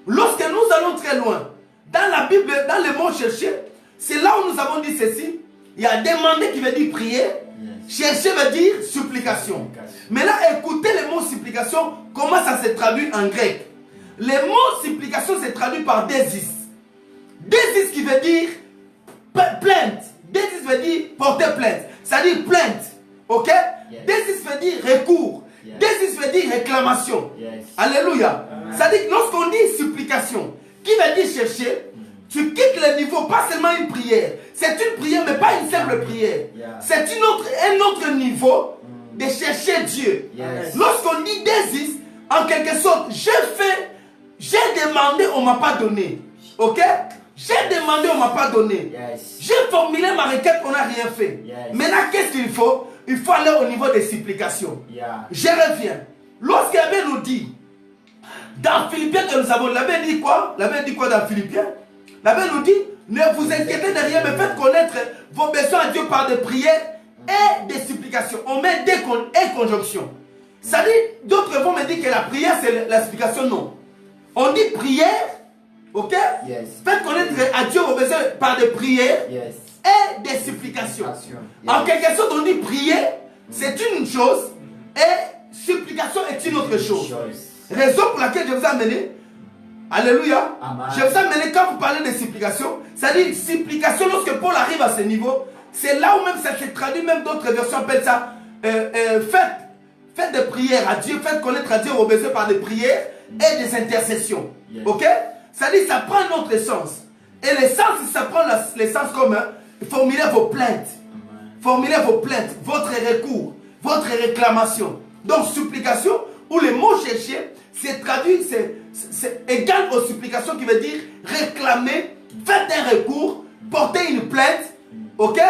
lorsque nous allons très loin, dans la Bible, dans le mot chercher, c'est là où nous avons dit ceci. Il y a demander qui veut dire prier. Chercher veut dire supplication. Mais là, écoutez le mot supplication, comment ça se traduit en grec. Le mot supplication se traduit par désis. Désis qui veut dire plainte. Désis veut dire porter plainte. Ça dit plainte. Ok? Désis veut dire recours. Désis veut dire réclamation. Alléluia. Ça dit que lorsqu'on dit supplication, qui veut dire chercher, tu quittes le niveau, pas seulement une prière. C'est une prière, mais pas une simple prière. C'est un autre niveau de chercher Dieu. Lorsqu'on dit désis, en quelque sorte, j'ai demandé, on ne m'a pas donné. Ok? J'ai demandé, on ne m'a pas donné. J'ai formulé ma requête, on n'a rien fait. Maintenant, qu'est-ce qu'il faut? Il faut aller au niveau des supplications. Je reviens. Lorsque la Bible nous dit, dans Philippiens que nous avons, la Bible dit quoi? La Bible dit quoi dans Philippiens? La Bible nous dit, ne vous inquiétez de rien, mais faites connaître vos besoins à Dieu par des prières et des supplications. On met des conjonctions. Ça dit, d'autres vont me dire que la prière c'est la supplication. Non. On dit prière, ok? Faites connaître à Dieu vos besoins par des prières et des supplications. En quelque sorte, on dit prier, c'est une chose et supplication est une autre chose. Raison pour laquelle je vous ai amené. Alléluia. Je vous ai amené quand vous parlez de supplication. Ça dit supplication lorsque Paul arrive à ce niveau. C'est là où même ça se traduit. Même d'autres versions appellent ça faites des prières à Dieu. Faites connaître à Dieu vos besoins par des prières et des intercessions. Ok? Ça dit ça prend un autre sens. Et l'essence, ça prend l'essence comme formuler vos plaintes. Formulez vos plaintes, votre recours, votre réclamation. Donc supplication, ou le mot chercher, c'est traduit, c'est égal aux supplications qui veut dire réclamer, faites un recours, porter une plainte. Ok?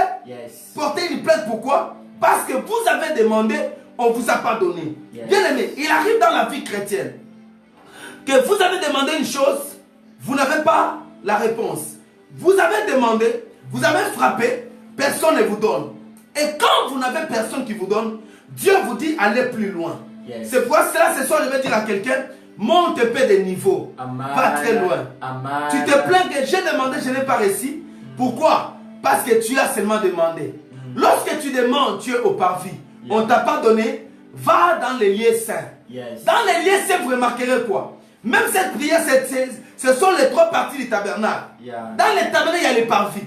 Porter une plainte, pourquoi? Parce que vous avez demandé, on ne vous a pas donné. Bien aimé, il arrive dans la vie chrétienne que vous avez demandé une chose, vous n'avez pas la réponse. Vous avez demandé, vous avez frappé, personne ne vous donne. Et quand vous n'avez personne qui vous donne, Dieu vous dit allez plus loin. C'est pourquoi cela ce soir je vais dire à quelqu'un, monte peu de niveau, pas très loin. Tu te plains que j'ai demandé, je n'ai pas réussi. Pourquoi? Parce que tu as seulement demandé. Lorsque tu demandes, tu es au parvis. On ne t'a pas donné, va dans les lieux saints. Dans les lieux saints, vous remarquerez quoi? Même cette prière, ce sont les trois parties du tabernacle. Dans les tabernacles, il y a les parvis.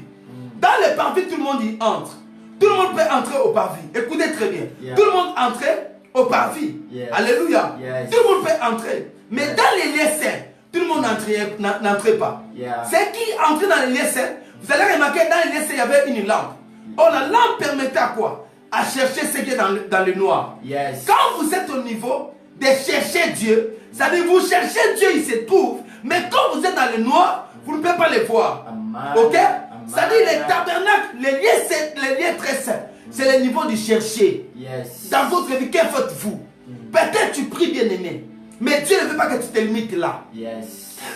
Dans les parvis, tout le monde y entre. Tout le monde peut entrer au parvis. Écoutez très bien. Tout le monde entre au parvis. Alléluia. Tout le monde peut entrer. Mais dans les lieux saints, tout le monde n'entrait pas. C'est qui entrait dans les lieux saints? Vous allez remarquer, dans les lieux saints, il y avait une lampe. Oh, la lampe permettait à quoi? À chercher ce qui est dans le noir. Quand vous êtes au niveau de chercher Dieu, ça veut dire vous cherchez Dieu, il se trouve. Mais quand vous êtes dans le noir, vous ne pouvez pas le voir. Ok? Ça dit les tabernacles, les lieux très saints, c'est le niveau du chercher. Dans votre vie, que faites-vous? Peut-être tu pries bien aimé, mais Dieu ne veut pas que tu te limites là.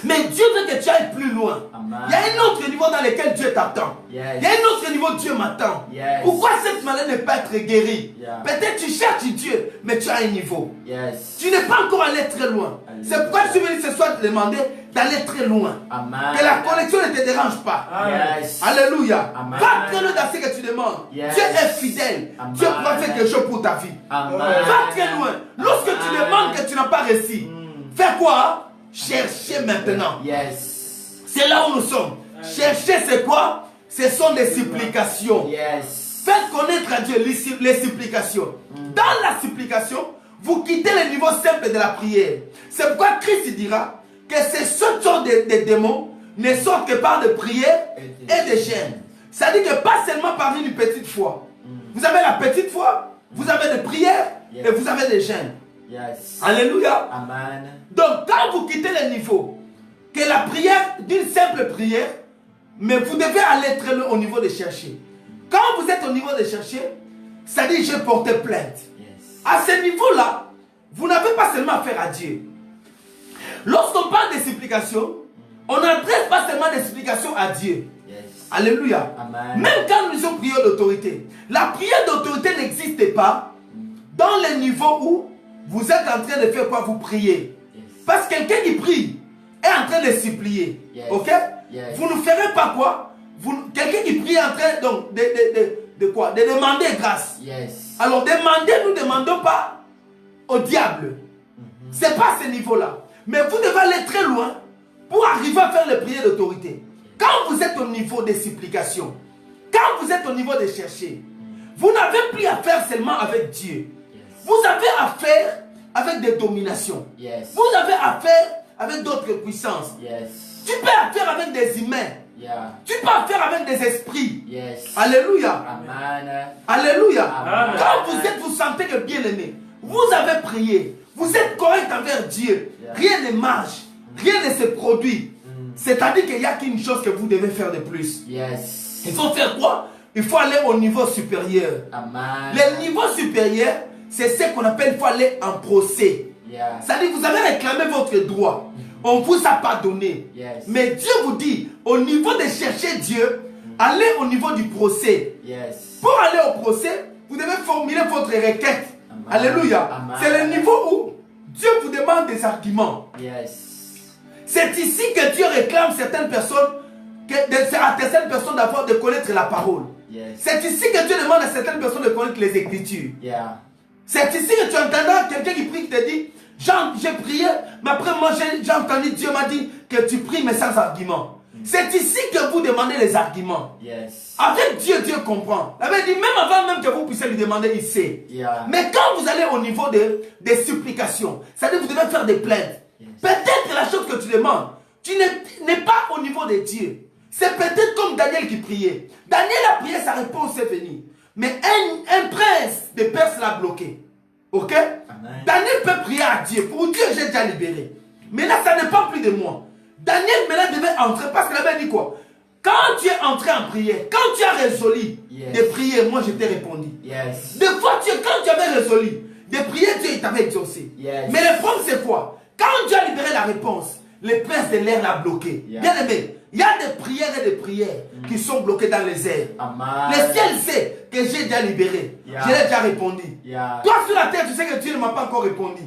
Mais Dieu veut que tu ailles plus loin. Il y a un autre niveau dans lequel Dieu t'attend. Il y a un autre niveau où Dieu m'attend. Pourquoi cette maladie ne peut pas être guérie? Peut-être tu cherches Dieu, mais tu as un niveau. Tu n'es pas encore allé très loin. C'est pourquoi je suis venu ce soir te demander d'aller très loin. Que la connexion ne te dérange pas. Alléluia. Va très loin dans ce que tu demandes. Dieu est fidèle. Dieu pourra faire quelque chose pour ta vie. Va très loin. Lorsque tu demandes que tu n'as pas réussi, fais quoi? Cherchez maintenant. C'est là où nous sommes. Chercher, c'est quoi? Ce sont des supplications. Faites connaître à Dieu les supplications. Dans la supplication, vous quittez le niveau simple de la prière. C'est pourquoi Christ dira que ce genre de démons ne sortent que par de prières et de jeûnes. Ça dit que pas seulement par une petite foi. Vous avez la petite foi, vous avez des prières et vous avez des jeûnes. Alléluia. Donc quand vous quittez le niveau, que la prière, d'une simple prière, mais vous devez aller très loin au niveau de chercher. Quand vous êtes au niveau de chercher, ça dit je porte plainte. À ce niveau-là, vous n'avez pas seulement affaire à Dieu. Lorsqu'on parle de supplication, on n'adresse pas seulement des supplications à Dieu. Alléluia. Même quand nous sommes prières d'autorité, la prière d'autorité n'existe pas dans le niveau où vous êtes en train de faire quoi? Vous priez. Parce que quelqu'un qui prie est en train de supplier. Ok? Vous ne ferez pas quoi? quelqu'un qui prie en train donc, de quoi? De demander grâce. Yes. Alors demander, nous ne demandons pas au diable. C'est pas ce niveau-là. Mais vous devez aller très loin pour arriver à faire les prières d'autorité. Quand vous êtes au niveau des supplications, quand vous êtes au niveau de chercher, vous n'avez plus à faire seulement avec Dieu. Vous avez à faire avec des dominations. Yes. Vous avez à faire avec d'autres puissances. Yes. Tu peux faire avec des humains. Yeah. Tu peux faire avec des esprits. Yes. Alléluia. Amen. Alléluia. Amen. Quand vous sentez que bien aimé, vous avez prié, vous êtes correct envers Dieu, Yeah. rien ne marche, rien ne se produit. C'est-à-dire qu'il n'y a qu'une chose que vous devez faire de plus. Yes. Il faut faire quoi? Il faut aller au niveau supérieur. Amen. Le niveau supérieur, c'est ce qu'on appelle, il faut aller en procès. Yeah. C'est-à-dire que vous avez réclamé votre droit. On vous a pas donné. Yes. Mais Dieu vous dit, au niveau de chercher Dieu, allez au niveau du procès. Yes. Pour aller au procès, vous devez formuler votre requête. Amen. Alléluia. Amen. C'est le niveau où Dieu vous demande des arguments. Yes. C'est ici que Dieu réclame certaines personnes, à certaines personnes d'avoir de connaître la parole. Yes. C'est ici que Dieu demande à certaines personnes de connaître les Écritures. Yeah. C'est ici que tu entendras quelqu'un qui prie qui te dit, j'ai prié, mais après moi j'ai entendu, Dieu m'a dit que tu pries mais sans argument. C'est ici que vous demandez les arguments. Yes. Avec Dieu, Dieu comprend. La Bible dit, même avant même que vous puissiez lui demander, il sait. Yeah. Mais quand vous allez au niveau des supplications, c'est-à-dire que vous devez faire des plaintes. Yes. Peut-être la chose que tu demandes, tu n'es pas au niveau de Dieu. C'est peut-être comme Daniel qui priait. Daniel a prié, sa réponse est venue. Mais un prince de Perse l'a bloqué. Ok? Amen. Daniel peut prier à Dieu. Pour Dieu, j'ai déjà libéré. Mais là, ça n'est pas plus de moi. Daniel maintenant devait entrer. Parce que la Bible dit quoi? Quand tu es entré en prière, quand tu as résolu Yes. de prier, moi je t'ai répondu. Yes. Des fois, quand tu avais résolu de prier, Dieu il t'avait exaucé. Yes. Mais le problème c'est quoi? Quand Dieu a libéré la réponse, le prince de l'air l'a bloqué. Yeah. Bien aimé, il y a des prières et des prières qui sont bloquées dans les airs. Amen. Le ciel sait que j'ai déjà libéré. Yeah. Je l'ai déjà répondu. Yeah. Toi sur la terre, tu sais que Dieu ne m'a pas encore répondu.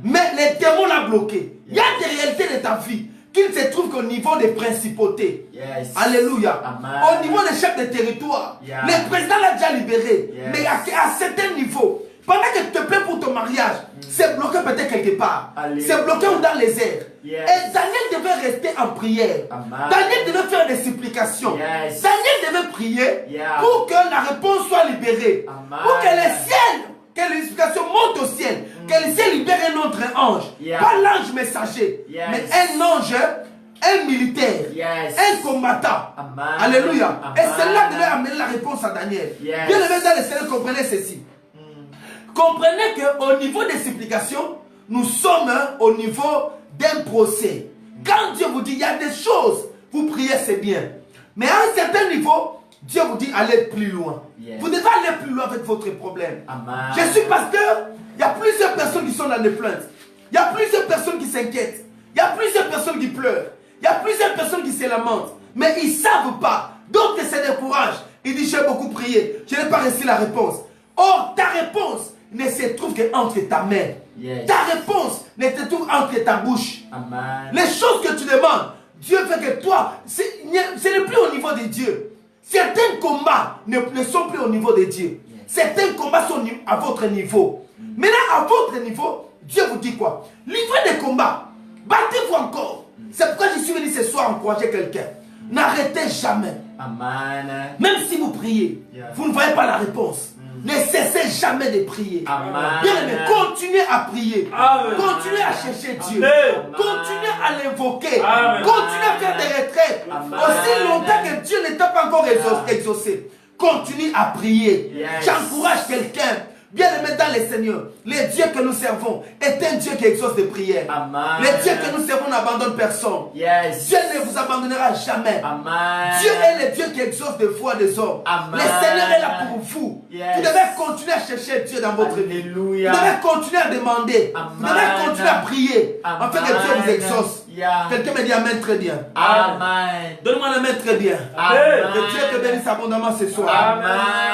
Mais les démons l'ont bloqué. Il y a des réalités de ta vie qui ne se trouvent qu'au niveau des principautés. Yes. Alléluia. Amen. Au niveau des chefs de territoire, Yeah. le président l'a déjà libéré. Yes. Mais à certains niveaux, pendant que tu te plains pour ton mariage, c'est bloqué peut-être quelque part. Alléluia. C'est bloqué dans les airs. Yes. Et Daniel devait rester en prière. Amen. Daniel devait faire des supplications. Yes. Daniel devait prier Yeah. pour que la réponse soit libérée. Amen. Pour que le ciel, que les supplications montent au ciel. Que le ciel libère un autre ange. Yeah. Pas l'ange messager, Yes. mais un ange, un militaire, Yes. un combattant. Amen. Alléluia. Amen. Et cela devait amener la réponse à Daniel. Yes. Bien aimé dans le Seigneur, comprenez ceci. Comprenez qu'au niveau des supplications, nous sommes au niveau d'un procès. Quand Dieu vous dit, il y a des choses, vous priez, c'est bien. Mais à un certain niveau, Dieu vous dit, allez plus loin. Yes. Vous devez aller plus loin avec votre problème. Amen. Je suis pasteur, il y a plusieurs personnes qui sont dans les plaintes. Il y a plusieurs personnes qui s'inquiètent. Il y a plusieurs personnes qui pleurent. Il y a plusieurs personnes qui se lamentent. Mais ils ne savent pas. D'autres se découragent. Ils disent, j'ai beaucoup prié. Je n'ai pas reçu la réponse. Or, ta réponse ne se trouve qu'entre ta main. Yes. Ta réponse ne se trouve entre ta bouche. Amen. Les choses que tu demandes, Dieu fait que toi, ce n'est plus au niveau de Dieu. Certains combats ne sont plus au niveau de Dieu. Yes. Certains combats sont à votre niveau. Maintenant, à votre niveau, Dieu vous dit quoi? Livrez des combats. Battez-vous encore. C'est pourquoi je suis venu ce soir encourager quelqu'un. N'arrêtez jamais. Amen. Même si vous priez, Yeah. vous ne voyez pas la réponse. Ne cessez jamais de prier. Amen. Bien aimé, continuez à prier. Amen. Continuez à chercher Dieu. Amen. Continuez à l'invoquer. Amen. Continuez à faire des retraites. Amen. Aussi longtemps que Dieu ne t'a pas encore exaucé. Continue à prier. Yes. J'encourage quelqu'un. Bien aimé dans le Seigneur, le Dieu que nous servons est un Dieu qui exauce des prières. Amen. Le Dieu que nous servons n'abandonne personne. Yes. Dieu ne vous abandonnera jamais. Amen. Dieu est le Dieu qui exauce des foi des hommes. Amen. Le Seigneur est là pour vous. Yes. Vous devez continuer à chercher Dieu dans votre vie. Alléluia. Vous devez continuer à demander. Amen. Vous devez continuer à prier. Afin que Dieu vous Amen. exauce. Yeah. Quelqu'un me dit Amen très bien. Amen. Donne-moi la main très bien. Amen. Que Dieu te bénisse abondamment ce soir. Amen.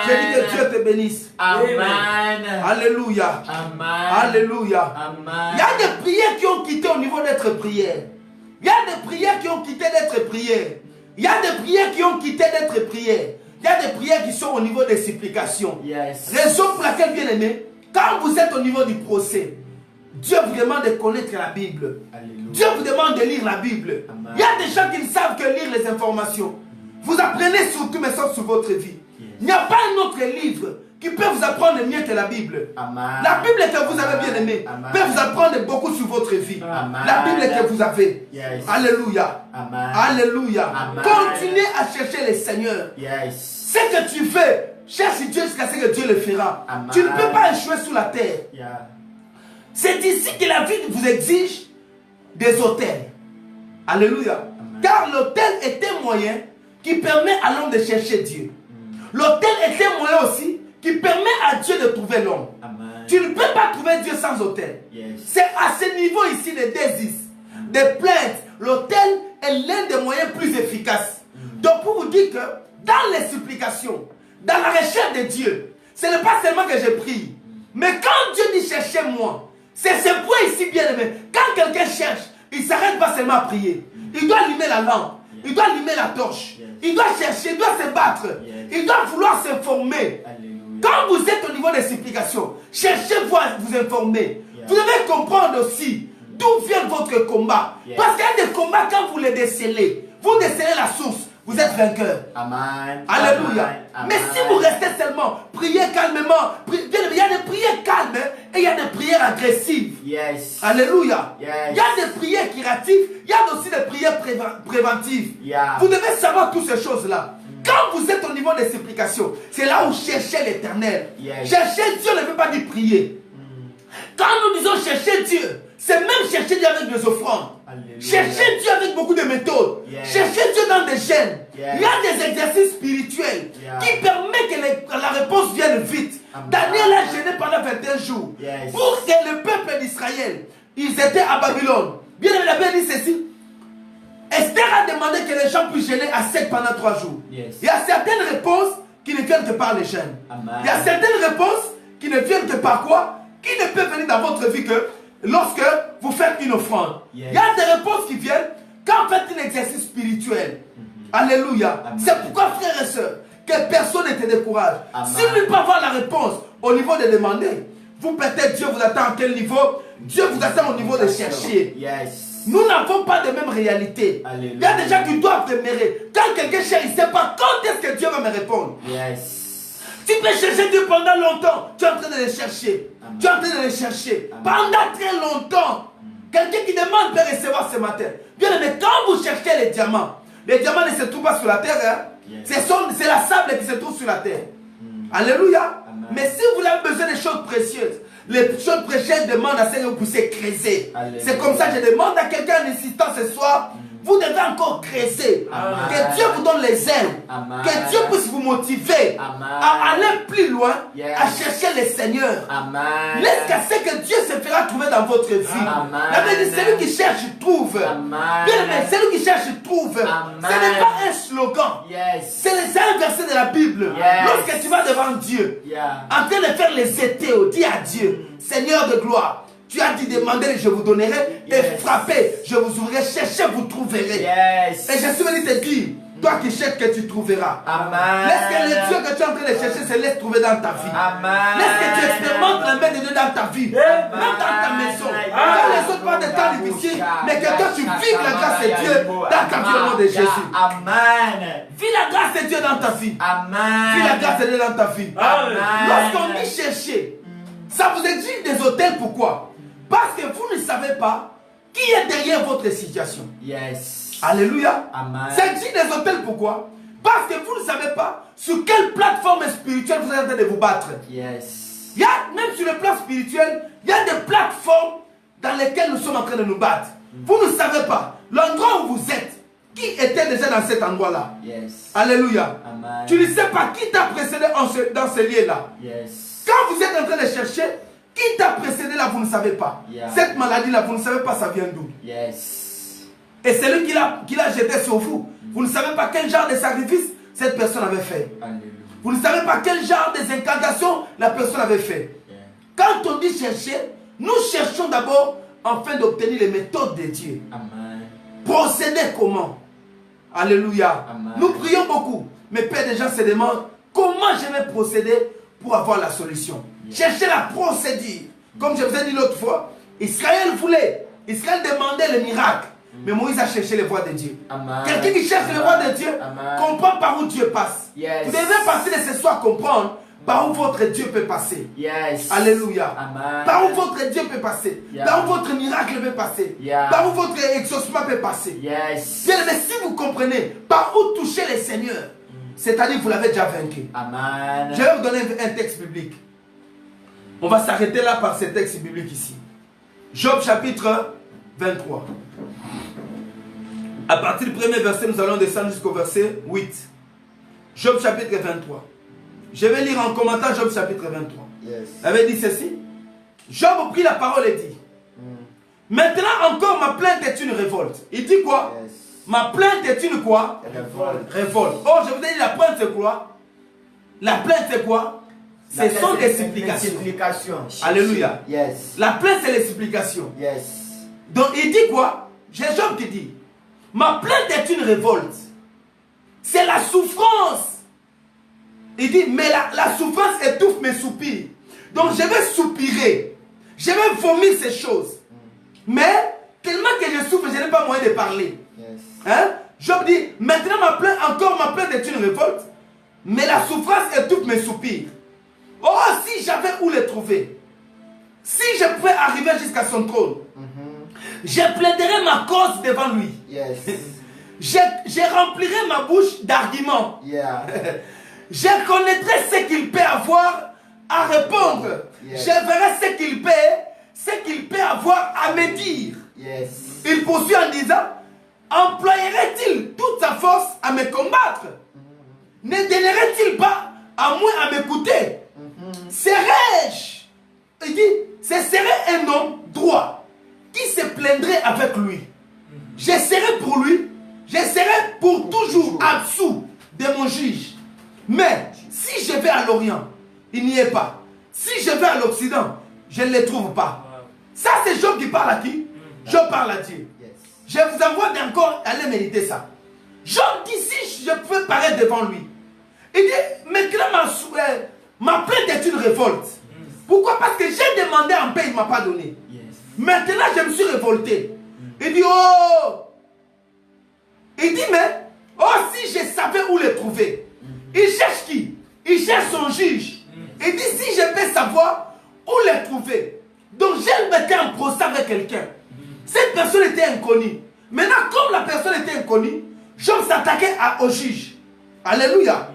J'ai dit que Dieu te bénisse. Amen. Alléluia. Amen. Alléluia. Amen. Il y a des prières qui ont quitté au niveau d'être prière. Il y a des prières qui ont quitté d'être prières. Il y a des prières qui ont quitté d'être prières. Il y a des prières qui sont au niveau des supplications. Yes. Raison pour laquelle, bien aimé, quand vous êtes au niveau du procès, Dieu vous demande de connaître la Bible. Alléluia. Dieu vous demande de lire la Bible. Amen. Il y a des gens qui ne savent que lire les informations. Vous apprenez surtout, mais sauf sur votre vie. Yes. Il n'y a pas un autre livre qui peut vous apprendre mieux que la Bible. Amen. La Bible que vous avez bien aimée Amen. peut vous apprendre beaucoup sur votre vie. Amen. La Bible que vous avez. Yes. Alléluia. Amen. Alléluia. Amen. Continuez à chercher le Seigneur. Yes. Ce que tu fais, cherche Dieu jusqu'à ce que Dieu le fera. Amen. Tu ne peux pas échouer sous la terre. Yeah. C'est ici que la vie vous exige des autels. Alléluia. Amen. Car l'autel est un moyen qui permet à l'homme de chercher Dieu. L'autel est un moyen aussi qui permet à Dieu de trouver l'homme. Amen. Tu ne peux pas trouver Dieu sans autel. Yes. C'est à ce niveau ici de désis, des plaintes. L'autel est l'un des moyens plus efficaces. Donc pour vous dire que dans les supplications, dans la recherche de Dieu, ce n'est pas seulement que je prie. Mais quand Dieu dit cherchez-moi, c'est ce point ici bien aimé. Quand quelqu'un cherche, il ne s'arrête pas seulement à prier. Il doit allumer la lampe. Il doit allumer la torche. Il doit chercher, il doit se battre. Il doit vouloir s'informer. Alléluia. Quand vous êtes au niveau des supplications, cherchez-vous à vous informer. Vous devez comprendre aussi d'où vient votre combat. Parce qu'il y a des combats, quand vous les décelez, vous décelez la source, vous êtes vainqueur. Amen. Alléluia. Amen. Mais si vous restez seulement, priez calmement. Il y a des prières calmes et il y a des prières agressives. Yes. Alléluia. Yes. Il y a des prières curatives, il y a aussi des prières préventives. Yeah. Vous devez savoir toutes ces choses-là. Quand vous êtes au niveau des supplications, c'est là où cherchez l'Éternel. Yes. Chercher Dieu ne veut pas dire prier. Quand nous disons chercher Dieu, c'est même chercher Dieu avec des offrandes. Alléluia. Chercher Dieu avec beaucoup de méthodes. Yes. Chercher Dieu dans des gènes. Yes. Il y a des exercices spirituels Yeah. qui permettent que la réponse vienne vite. Amen. Daniel a gêné pendant 21 jours Yes. pour que le peuple d'Israël, ils étaient à Babylone. Bien aimé, la Bible dit ceci. Esther a demandé que les gens puissent gêner à sec pendant 3 jours. Yes. Il y a certaines réponses qui ne viennent que par les gènes. Amen. Il y a certaines réponses qui ne viennent que par quoi? Qui ne peuvent venir dans votre vie que lorsque vous faites une offrande. Yes. Il y a des réponses qui viennent quand vous faites un exercice spirituel. Alléluia. Amen. C'est pourquoi, frères et sœurs, que personne ne te décourage. Amen. Si vous ne pouvez avoir la réponse au niveau de demander, vous peut-être Dieu vous attend à quel niveau? Dieu vous attend au niveau de chercher. Yes. Nous n'avons pas de même réalité. Alléluia. Il y a des gens qui doivent demeurer. Quand quelqu'un cherche, il ne sait pas quand est-ce que Dieu va me répondre. Yes. Tu peux chercher Dieu pendant longtemps. Tu es en train de le chercher. Amen. Tu es en train de le chercher. Amen. Pendant très longtemps. Quelqu'un qui demande peut recevoir ce matin. Bien aimé, quand vous cherchez les diamants ne se trouvent pas sur la terre. Hein? Yes. C'est la sable qui se trouve sur la terre. Alléluia. Amen. Mais si vous avez besoin de choses précieuses, les choses précieuses demandent à ce que vous puissiez creuser. Alléluia. C'est comme ça que je demande à quelqu'un en insistant ce soir. Vous devez encore creuser. Amen. Que Dieu vous donne les ailes. Amen. Que Dieu puisse vous motiver Amen. à aller plus loin, Yes. à chercher le Seigneur. Amen. Jusqu'à ce que Dieu se fera trouver dans votre vie. Amen. La Bible dit, celui qui cherche trouve. Amen. Bien aimé, celui qui cherche trouve. Amen. Ce n'est pas un slogan. Yes. C'est un verset de la Bible. Yes. Lorsque tu vas devant Dieu, Yeah. en train de faire les étéos, dis à Dieu, Seigneur de gloire, tu as dit demander, je vous donnerai, et Yes. frappez, je vous ouvrirai, cherchez, vous trouverez. Yes. Et je suis venu te dire, toi qui cherches, que tu trouveras. Amen. Laisse que le Dieu que tu es en train de chercher se laisse trouver dans ta vie. Amen. Laisse que tu expérimentes la main de Dieu dans ta vie, même dans ta maison. Quand les autres parlent de temps difficiles, mais que toi tu vives la grâce de Dieu dans ta vie au nom de Jésus. Amen. Vis la grâce de Dieu dans ta vie. Amen. Vis la grâce de Dieu dans ta vie. Amen. Lorsqu'on dit chercher, ça vous exige des hôtels. Pourquoi? Parce que vous ne savez pas qui est derrière votre situation. Yes. Alléluia. Amen. Ça exige des hôtels. Pourquoi? Parce que vous ne savez pas sur quelle plateforme spirituelle vous êtes en train de vous battre. Yes. Il y a, même sur le plan spirituel, il y a des plateformes dans lesquelles nous sommes en train de nous battre. Vous ne savez pas l'endroit où vous êtes. Qui était déjà dans cet endroit-là? Yes. Alléluia. Amen. Tu ne sais pas qui t'a précédé dans ce lieu-là. Yes. Quand vous êtes en train de chercher, qui t'a précédé là, vous ne savez pas. Yeah. Cette maladie-là, vous ne savez pas ça vient d'où. Yes. Et celui qui l'a jeté sur vous, vous ne savez pas quel genre de sacrifice cette personne avait fait. Alléluia. Vous ne savez pas quel genre d'incantation la personne avait fait. Yeah. Quand on dit chercher, nous cherchons d'abord afin d'obtenir les méthodes de Dieu. Amen. Procéder comment? Alléluia. Amen. Nous prions beaucoup. Mais Père, des gens se demandent comment je vais procéder pour avoir la solution. Cherchez la procédure. Comme je vous ai dit l'autre fois, Israël demandait le miracle. Mais Moïse a cherché les voies de Dieu. Quelqu'un qui cherche les voies de Dieu comprend par où Dieu passe. Vous devez passer de ce soir comprendre par où votre Dieu peut passer. Alléluia. Par où votre Dieu peut passer. Par où votre miracle peut passer. Par où votre exaucement peut passer. Bien, mais si vous comprenez par où toucher le Seigneur, c'est-à-dire que vous l'avez déjà vaincu. Amen. Je vais vous donner un texte biblique. On va s'arrêter là par ce texte biblique ici. Job chapitre 23. À partir du premier verset, nous allons descendre jusqu'au verset 8. Job chapitre 23. Je vais lire en commentaire Job chapitre 23. Il avait dit ceci. Job prit la parole et dit, maintenant encore ma plainte est une révolte. Il dit quoi? Ma plainte est une quoi? Révolte. Oh, je vous ai dit la plainte c'est quoi? La plainte c'est quoi? Ce sont des supplications. Alléluia. La plainte c'est les supplications. Donc il dit quoi? J'ai Job qui dit, ma plainte est une révolte. C'est la souffrance. Il dit, mais la souffrance étouffe mes soupirs. Donc je vais soupirer. Je vais vomir ces choses. Mais, tellement que je souffre, je n'ai pas moyen de parler. Hein? Job dit, maintenant ma plainte est une révolte. Mais la souffrance étouffe mes soupirs. Oh, si j'avais où les trouver. Si je pouvais arriver jusqu'à son trône. Je plaiderais ma cause devant lui. Je remplirai ma bouche d'arguments. Je connaîtrai ce qu'il peut avoir à répondre. Je verrai ce qu'il peut avoir à me dire. Il poursuit en disant, employerait-il toute sa force à me combattre? Ne donnerait-il pas à moi à m'écouter? Serais-je, il dit, ce serait un homme droit qui se plaindrait avec lui. Je serai pour lui, je serai pour toujours en dessous de mon juge. Mais si je vais à l'Orient, il n'y est pas. Si je vais à l'Occident, je ne le trouve pas. Ça, c'est Job qui parle à qui? Job parle à Dieu. Je vous envoie d'encore aller méditer ça. Job dit, si je peux paraître devant lui, il dit, maintenant ma plainte est une révolte. Pourquoi? Parce que j'ai demandé en paix, il ne m'a pas donné. Maintenant, je me suis révolté. Il dit, oh! Il dit, mais, oh, si je savais où le trouver. Il cherche qui? Il cherche son juge. Il dit, si je peux savoir où le trouver. Donc, j'ai mettais en procès avec quelqu'un. Cette personne était inconnue. Maintenant, comme la personne était inconnue, Job s'attaquait au juge. Alléluia.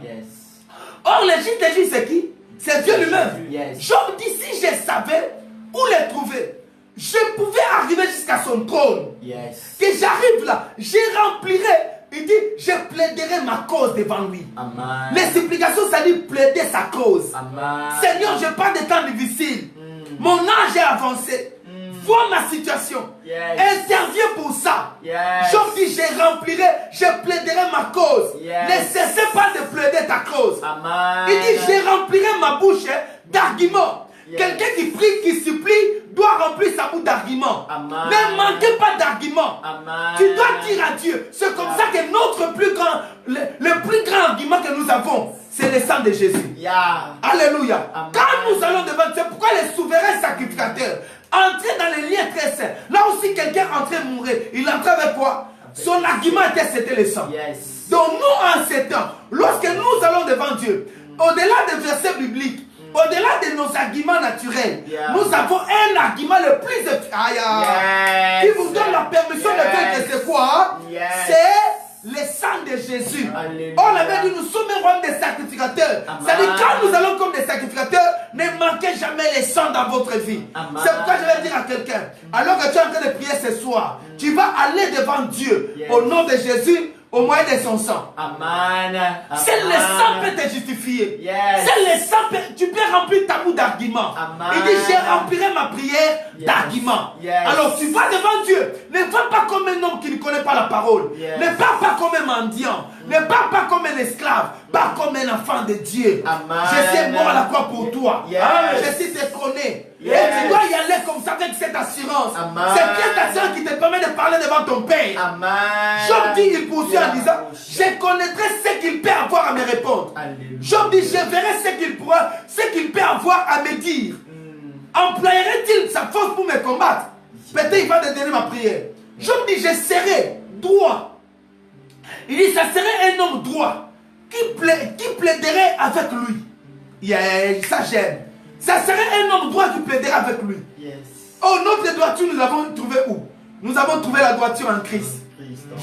Or, le juge, c'est qui? C'est Dieu lui-même. Job dit, si je savais où le trouver, je pouvais arriver jusqu'à son trône. Que j'arrive là, je remplirai. Il dit, je plaiderai ma cause devant lui. Les supplications, ça dit plaider sa cause. Seigneur, je parle de temps difficiles. Mon âge est avancé. Vois ma situation. Interviens pour ça. Job dit, je remplirai, je plaiderai ma cause. Ne cessez pas de plaider ta cause. Il dit, je remplirai ma bouche d'arguments. Quelqu'un qui prie, qui supplie, doit remplir sa bouche d'arguments. Ne manquez pas d'arguments. Tu dois dire à Dieu. C'est comme ça que notre plus grand, le plus grand argument que nous avons, c'est le sang de Jésus. Alléluia. Quand nous allons devant Dieu, pourquoi les souverains sacrificateurs entrer dans les liens très saints? Là aussi, quelqu'un entrait mourir. Il entrait avec quoi? Son argument était, c'était le sang. Donc nous, en ces temps, lorsque nous allons devant Dieu, au-delà des versets bibliques, au-delà de nos arguments naturels, nous avons un argument le plus qui vous donne la permission de faire que c'est quoi? C'est le sang de Jésus. On avait dit, nous sommes un royaume des sacrificateurs. C'est-à-dire, quand nous allons comme des sacrificateurs, ne manquez jamais le sang dans votre vie. C'est pourquoi je vais dire à quelqu'un, alors que tu es en train de prier ce soir, tu vas aller devant Dieu au nom de Jésus, au moyen de son sang. C'est le sang peut te justifier. C'est le sang, tu peux remplir ta bouche d'arguments. Il dit, je remplirai ma prière d'arguments. Alors tu vas devant Dieu. Ne va pas comme un homme qui ne connaît pas la parole. Ne parle pas comme un mendiant. Ne parle pas comme un esclave. Pas comme un enfant de Dieu. Je suis mort à la croix pour toi. Je suis te connais. Et tu dois y aller comme ça avec cette assurance. Amen. C'est cette assurance qui te permet de parler devant ton Père. Amen. Job dit, il poursuit en disant, je connaîtrai ce qu'il peut avoir à me répondre. Alléluia. Job dit, je verrai ce qu'il peut avoir à me dire. Employerait-il sa force pour me combattre? Peut-être il va te donner ma prière. Job dit, je serai droit. Il dit, ça serait un homme droit qui plaiderait avec lui. Yeah, ça j'aime. Ça serait un homme droit qui plaiderait avec lui. Yes. Oh, notre droiture, nous l'avons trouvé où? Nous avons trouvé la droiture en Christ.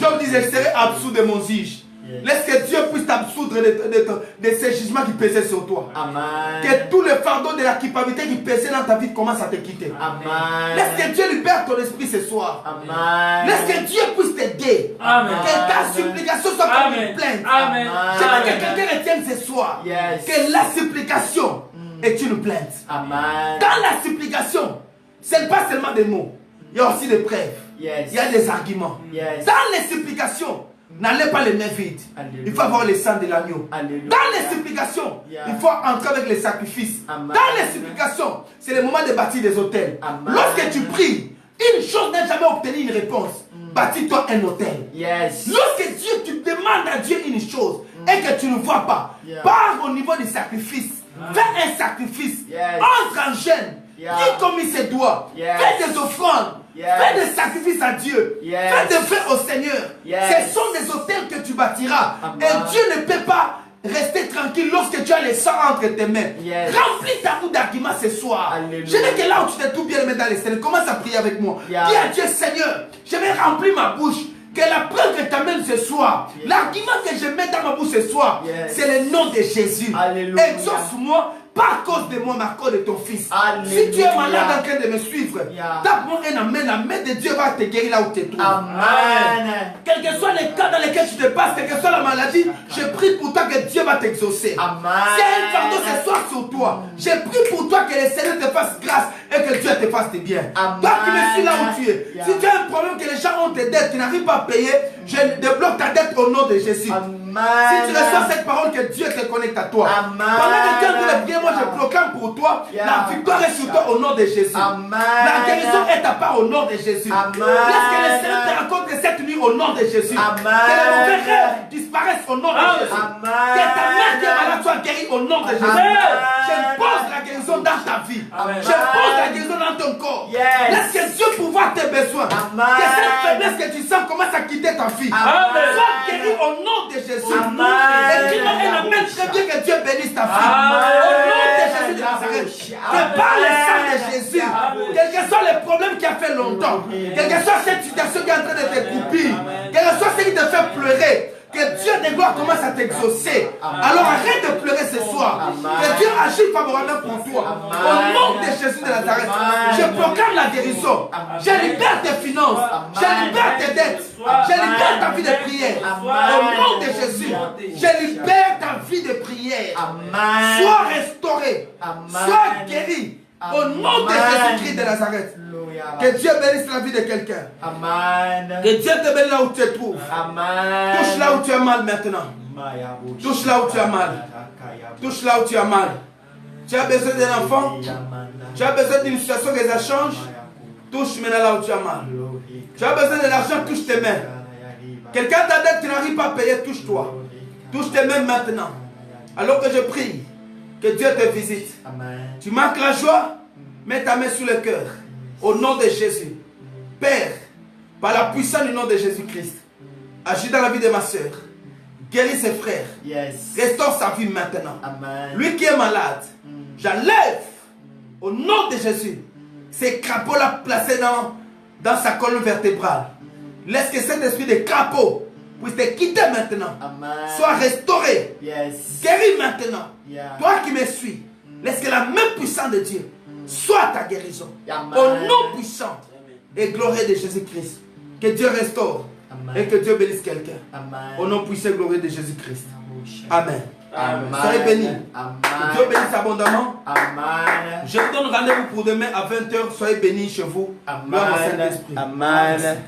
Job disait, je serai absous de mon juge. Yes. Laisse que Dieu puisse t'absoudre de ces jugements qui pesaient sur toi. Amen. Que tout le fardeau de la culpabilité qui pesait dans ta vie commence à te quitter. Amen. Laisse que Dieu libère ton esprit ce soir. Amen. Laisse que Dieu puisse t'aider. Amen. Que ta supplication soit comme une Amen. plainte. Amen. Je veux que quelqu'un retienne ce soir. Yes. Que la supplication est une plainte. Amen. Dans la supplication, ce n'est pas seulement des mots. Il y a aussi des preuves. Yes. Il y a des arguments. Yes. Dans les supplications, n'allez pas les mains vides. Alléluia. Il faut avoir le sang de l'agneau. Alléluia. Dans les supplications, Yeah. il faut entrer avec les sacrifices. Amen. Dans les supplications, c'est le moment de bâtir des hôtels. Amen. Lorsque tu pries, une chose n'a jamais obtenu une réponse. Bâtis-toi un hôtel. Yes. Lorsque Dieu, tu demandes à Dieu une chose et que tu ne vois pas, Yeah. pars au niveau du sacrifice. Fais un sacrifice. Yes. Entre en jeûne. Yeah. Dis comme il se doit. Yes. Fais des offrandes. Yes. Fais des sacrifices à Dieu. Yes. Fais des vœux au Seigneur. Yes. Ce sont des hôtels que tu bâtiras. Amen. Et Dieu ne peut pas rester tranquille lorsque tu as le sang entre tes mains. Yes. Remplis ta roue d'arguments ce soir. Alléluia. Je veux que là où tu t'es tout bien mis dans les scènes, commence à prier avec moi. Yeah. Dis à Dieu, Seigneur, je vais remplir ma bouche. Que la preuve que tu amènes ce soir, Yes. l'argument que je mets dans ma bouche ce soir, Yes. c'est le nom de Jésus. Alléluia. Exauce-moi. Pas à cause de moi, mais à cause de ton fils. Alléluia. Si tu es malade en train de me suivre, Yeah. tape-moi un amen. La main de Dieu va te guérir là où tu te trouves. Amen. Quel que soit les cas dans lesquels tu te passes, quelle que soit la maladie, je prie pour toi que Dieu va t'exaucer. Amen. C'est un fardeau ce soir sur toi. Je prie pour toi que le Seigneur te fasse grâce et que Dieu te fasse du bien. Amen. Toi qui me suis là où tu es, Yeah. si tu as un problème que les gens ont tes dettes, tu n'arrives pas à payer, je débloque ta dette au nom de Jésus. Amen. Si tu reçois cette parole, que Dieu te connecte à toi. Amen. Pendant que tu es en train de prier, moi je proclame pour toi, Yeah. la victoire est sur toi au nom de Jésus. Amen. La guérison est ta part au nom de Jésus. Amen. Laisse que le Seigneur te raconte cette nuit au nom de Jésus. Amen. Que les mauvais rêves disparaissent au nom de Jésus. Amen. Que ta mère qui est malade soit guérie au nom de Jésus. Amen. Je pose la guérison dans ta vie. Amen. Je pose la guérison dans ton corps. Yes. Laisse que Dieu pourvoie tes besoins. Amen. Que cette faiblesse que tu sens commence à quitter ta vie. Amen. Sois guéri au nom de Jésus. Amen. Et dis-moi un amen très bien que Dieu bénisse ta vie. Amen. Au nom de Jésus de Nazareth. Que par le sang de Jésus, quel que soit le problème qui a fait longtemps, quelle que soit cette situation qui est en train de te couper, quel que soit ce qui te fait pleurer, que Dieu de gloire commence à t'exaucer. Alors arrête de pleurer ce soir. Que Dieu agit favorablement pour toi. Au nom de Jésus de Nazareth, je proclame la guérison. Je libère tes finances. Je libère tes dettes. Je libère ta vie de prière. Au nom de Jésus, je libère ta vie de prière. Amen. Sois restauré. Amen. Sois guéri. Au nom de Jésus-Christ de Nazareth. Alléluia. Que Dieu bénisse la vie de quelqu'un. Amen. Que Dieu te bénisse là où tu te trouves. Amen. Touche là où tu as mal maintenant. Touche là où tu as mal. Touche là où tu as mal. Tu as besoin d'un enfant. Tu as besoin d'une situation que ça change. Touche maintenant là où tu as mal. Tu as besoin de l'argent, touche tes mains. Quelqu'un t'a dit que tu n'arrives pas à payer, touche-toi. Touche tes mains maintenant. Alors que je prie, que Dieu te visite. Amen. Tu manques la joie, mets ta main sur le cœur. Au nom de Jésus. Père, par la puissance du nom de Jésus-Christ, agis dans la vie de ma soeur. Guéris ses frères. Yes. Restaure sa vie maintenant. Amen. Lui qui est malade, j'enlève au nom de Jésus ces crapauds-là placés dans sa colonne vertébrale. Laisse que cet esprit de crapaud puisse te quitter maintenant. Amen. Sois restauré. Yes. Guéris maintenant. Yeah. Toi qui me suis, laisse que la main puissante de Dieu soit ta guérison. Amen. Au nom puissant et glorieux de Jésus-Christ. Que Dieu restaure. Amen. Et que Dieu bénisse quelqu'un. Amen. Au nom puissant et glorieux de Jésus-Christ. Amen. Amen. Soyez bénis. Amen. Que Dieu bénisse abondamment. Amen. Je vous donne rendez-vous pour demain à 20 h. Soyez bénis chez vous. Gloire au Amen. Saint-Esprit. Amen.